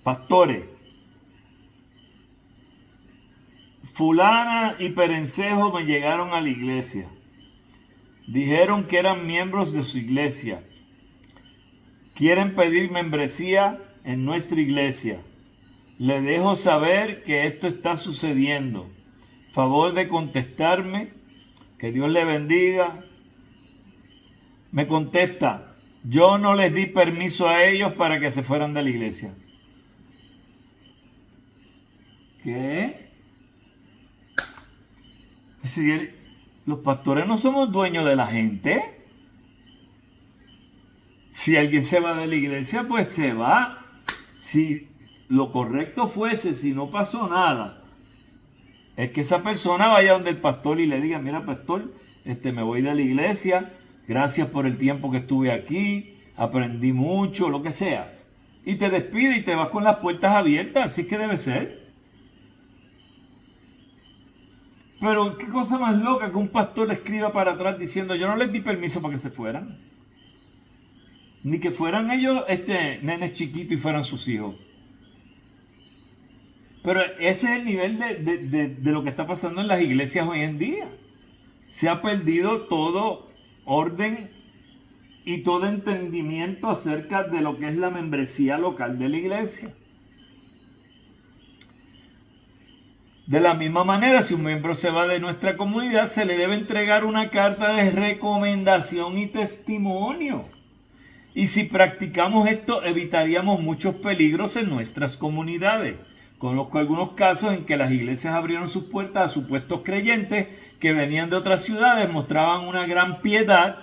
pastores, fulana y perencejo me llegaron a la iglesia. Dijeron que eran miembros de su iglesia. Quieren pedir membresía en nuestra iglesia. Le dejo saber que esto está sucediendo. Favor de contestarme Que Dios le bendiga. Me contesta, yo no les di permiso a ellos para que se fueran de la iglesia. ¿Qué? Si los pastores no somos dueños de la gente. Si alguien se va de la iglesia, pues se va. Si lo correcto fuese, si no pasó nada, es que esa persona vaya donde el pastor y le diga, mira pastor, me voy de la iglesia, gracias por el tiempo que estuve aquí, aprendí mucho, lo que sea. Y te despide y te vas con las puertas abiertas, así que debe ser. Pero qué cosa más loca que un pastor le escriba para atrás diciendo, yo no les di permiso para que se fueran. Ni que fueran ellos nenes chiquitos y fueran sus hijos. Pero ese es el nivel de lo que está pasando en las iglesias hoy en día. Se ha perdido todo orden y todo entendimiento acerca de lo que es la membresía local de la iglesia. De la misma manera, si un miembro se va de nuestra comunidad, se le debe entregar una carta de recomendación y testimonio. Y si practicamos esto, evitaríamos muchos peligros en nuestras comunidades. Conozco algunos casos en que las iglesias abrieron sus puertas a supuestos creyentes que venían de otras ciudades, mostraban una gran piedad,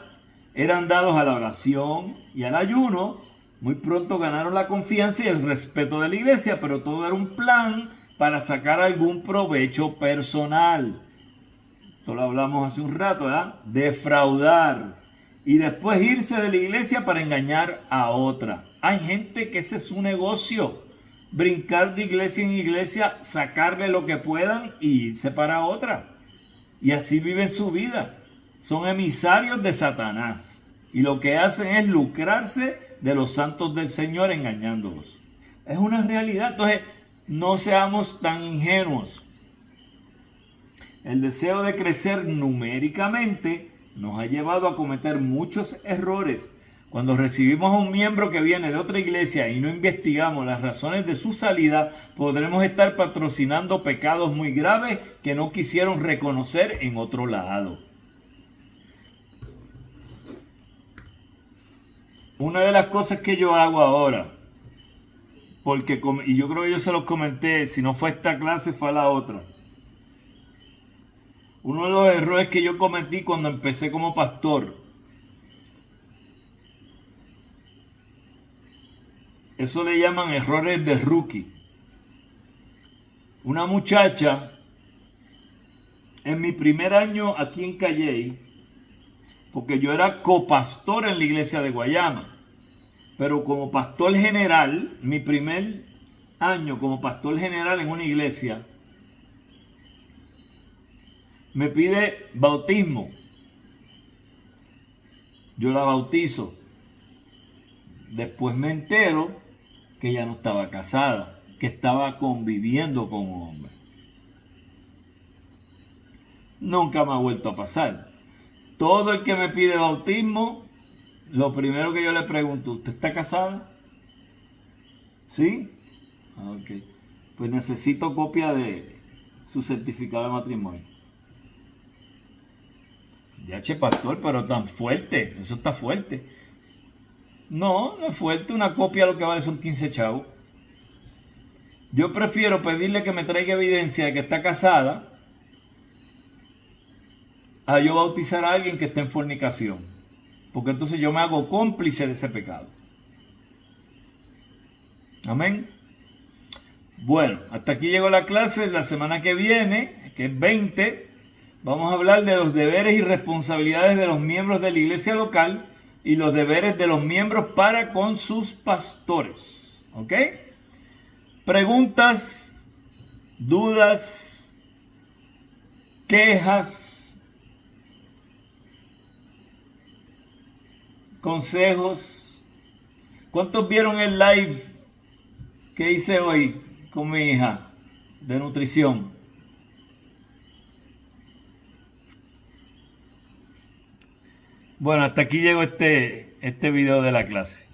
eran dados a la oración y al ayuno, muy pronto ganaron la confianza y el respeto de la iglesia, pero todo era un plan para sacar algún provecho personal. Esto lo hablamos hace un rato, ¿verdad? Defraudar. Y después irse de la iglesia para engañar a otra. Hay gente que ese es su negocio. Brincar de iglesia en iglesia, sacarle lo que puedan y irse para otra. Y así viven su vida. Son emisarios de Satanás. Y lo que hacen es lucrarse de los santos del Señor engañándolos. Es una realidad. Entonces, no seamos tan ingenuos. El deseo de crecer numéricamente nos ha llevado a cometer muchos errores. Cuando recibimos a un miembro que viene de otra iglesia y no investigamos las razones de su salida, podremos estar patrocinando pecados muy graves que no quisieron reconocer en otro lado. Una de las cosas que yo hago ahora, y yo creo que yo se los comenté, si no fue esta clase fue la otra. Uno de los errores que yo cometí cuando empecé como pastor, eso le llaman errores de rookie. Una muchacha, en mi primer año aquí en Calley, porque yo era copastor en la iglesia de Guayama, pero como pastor general, mi primer año como pastor general en una iglesia, me pide bautismo. Yo la bautizo. Después me entero que ella no estaba casada, que estaba conviviendo con un hombre. Nunca me ha vuelto a pasar. Todo el que me pide bautismo, lo primero que yo le pregunto, ¿usted está casada? ¿Sí? Ok. Pues necesito copia de su certificado de matrimonio. Ya, che, pastor, pero tan fuerte, eso está fuerte. No, no es fuerte, una copia lo que vale son 15 chavos. Yo prefiero pedirle que me traiga evidencia de que está casada a yo bautizar a alguien que esté en fornicación. Porque entonces yo me hago cómplice de ese pecado. Amén. Bueno, hasta aquí llegó la clase. La semana que viene, que es 20, vamos a hablar de los deberes y responsabilidades de los miembros de la iglesia local y los deberes de los miembros para con sus pastores. ¿Ok? Preguntas, dudas, quejas, consejos. ¿Cuántos vieron el live que hice hoy con mi hija de nutrición? Bueno, hasta aquí llegó este video de la clase.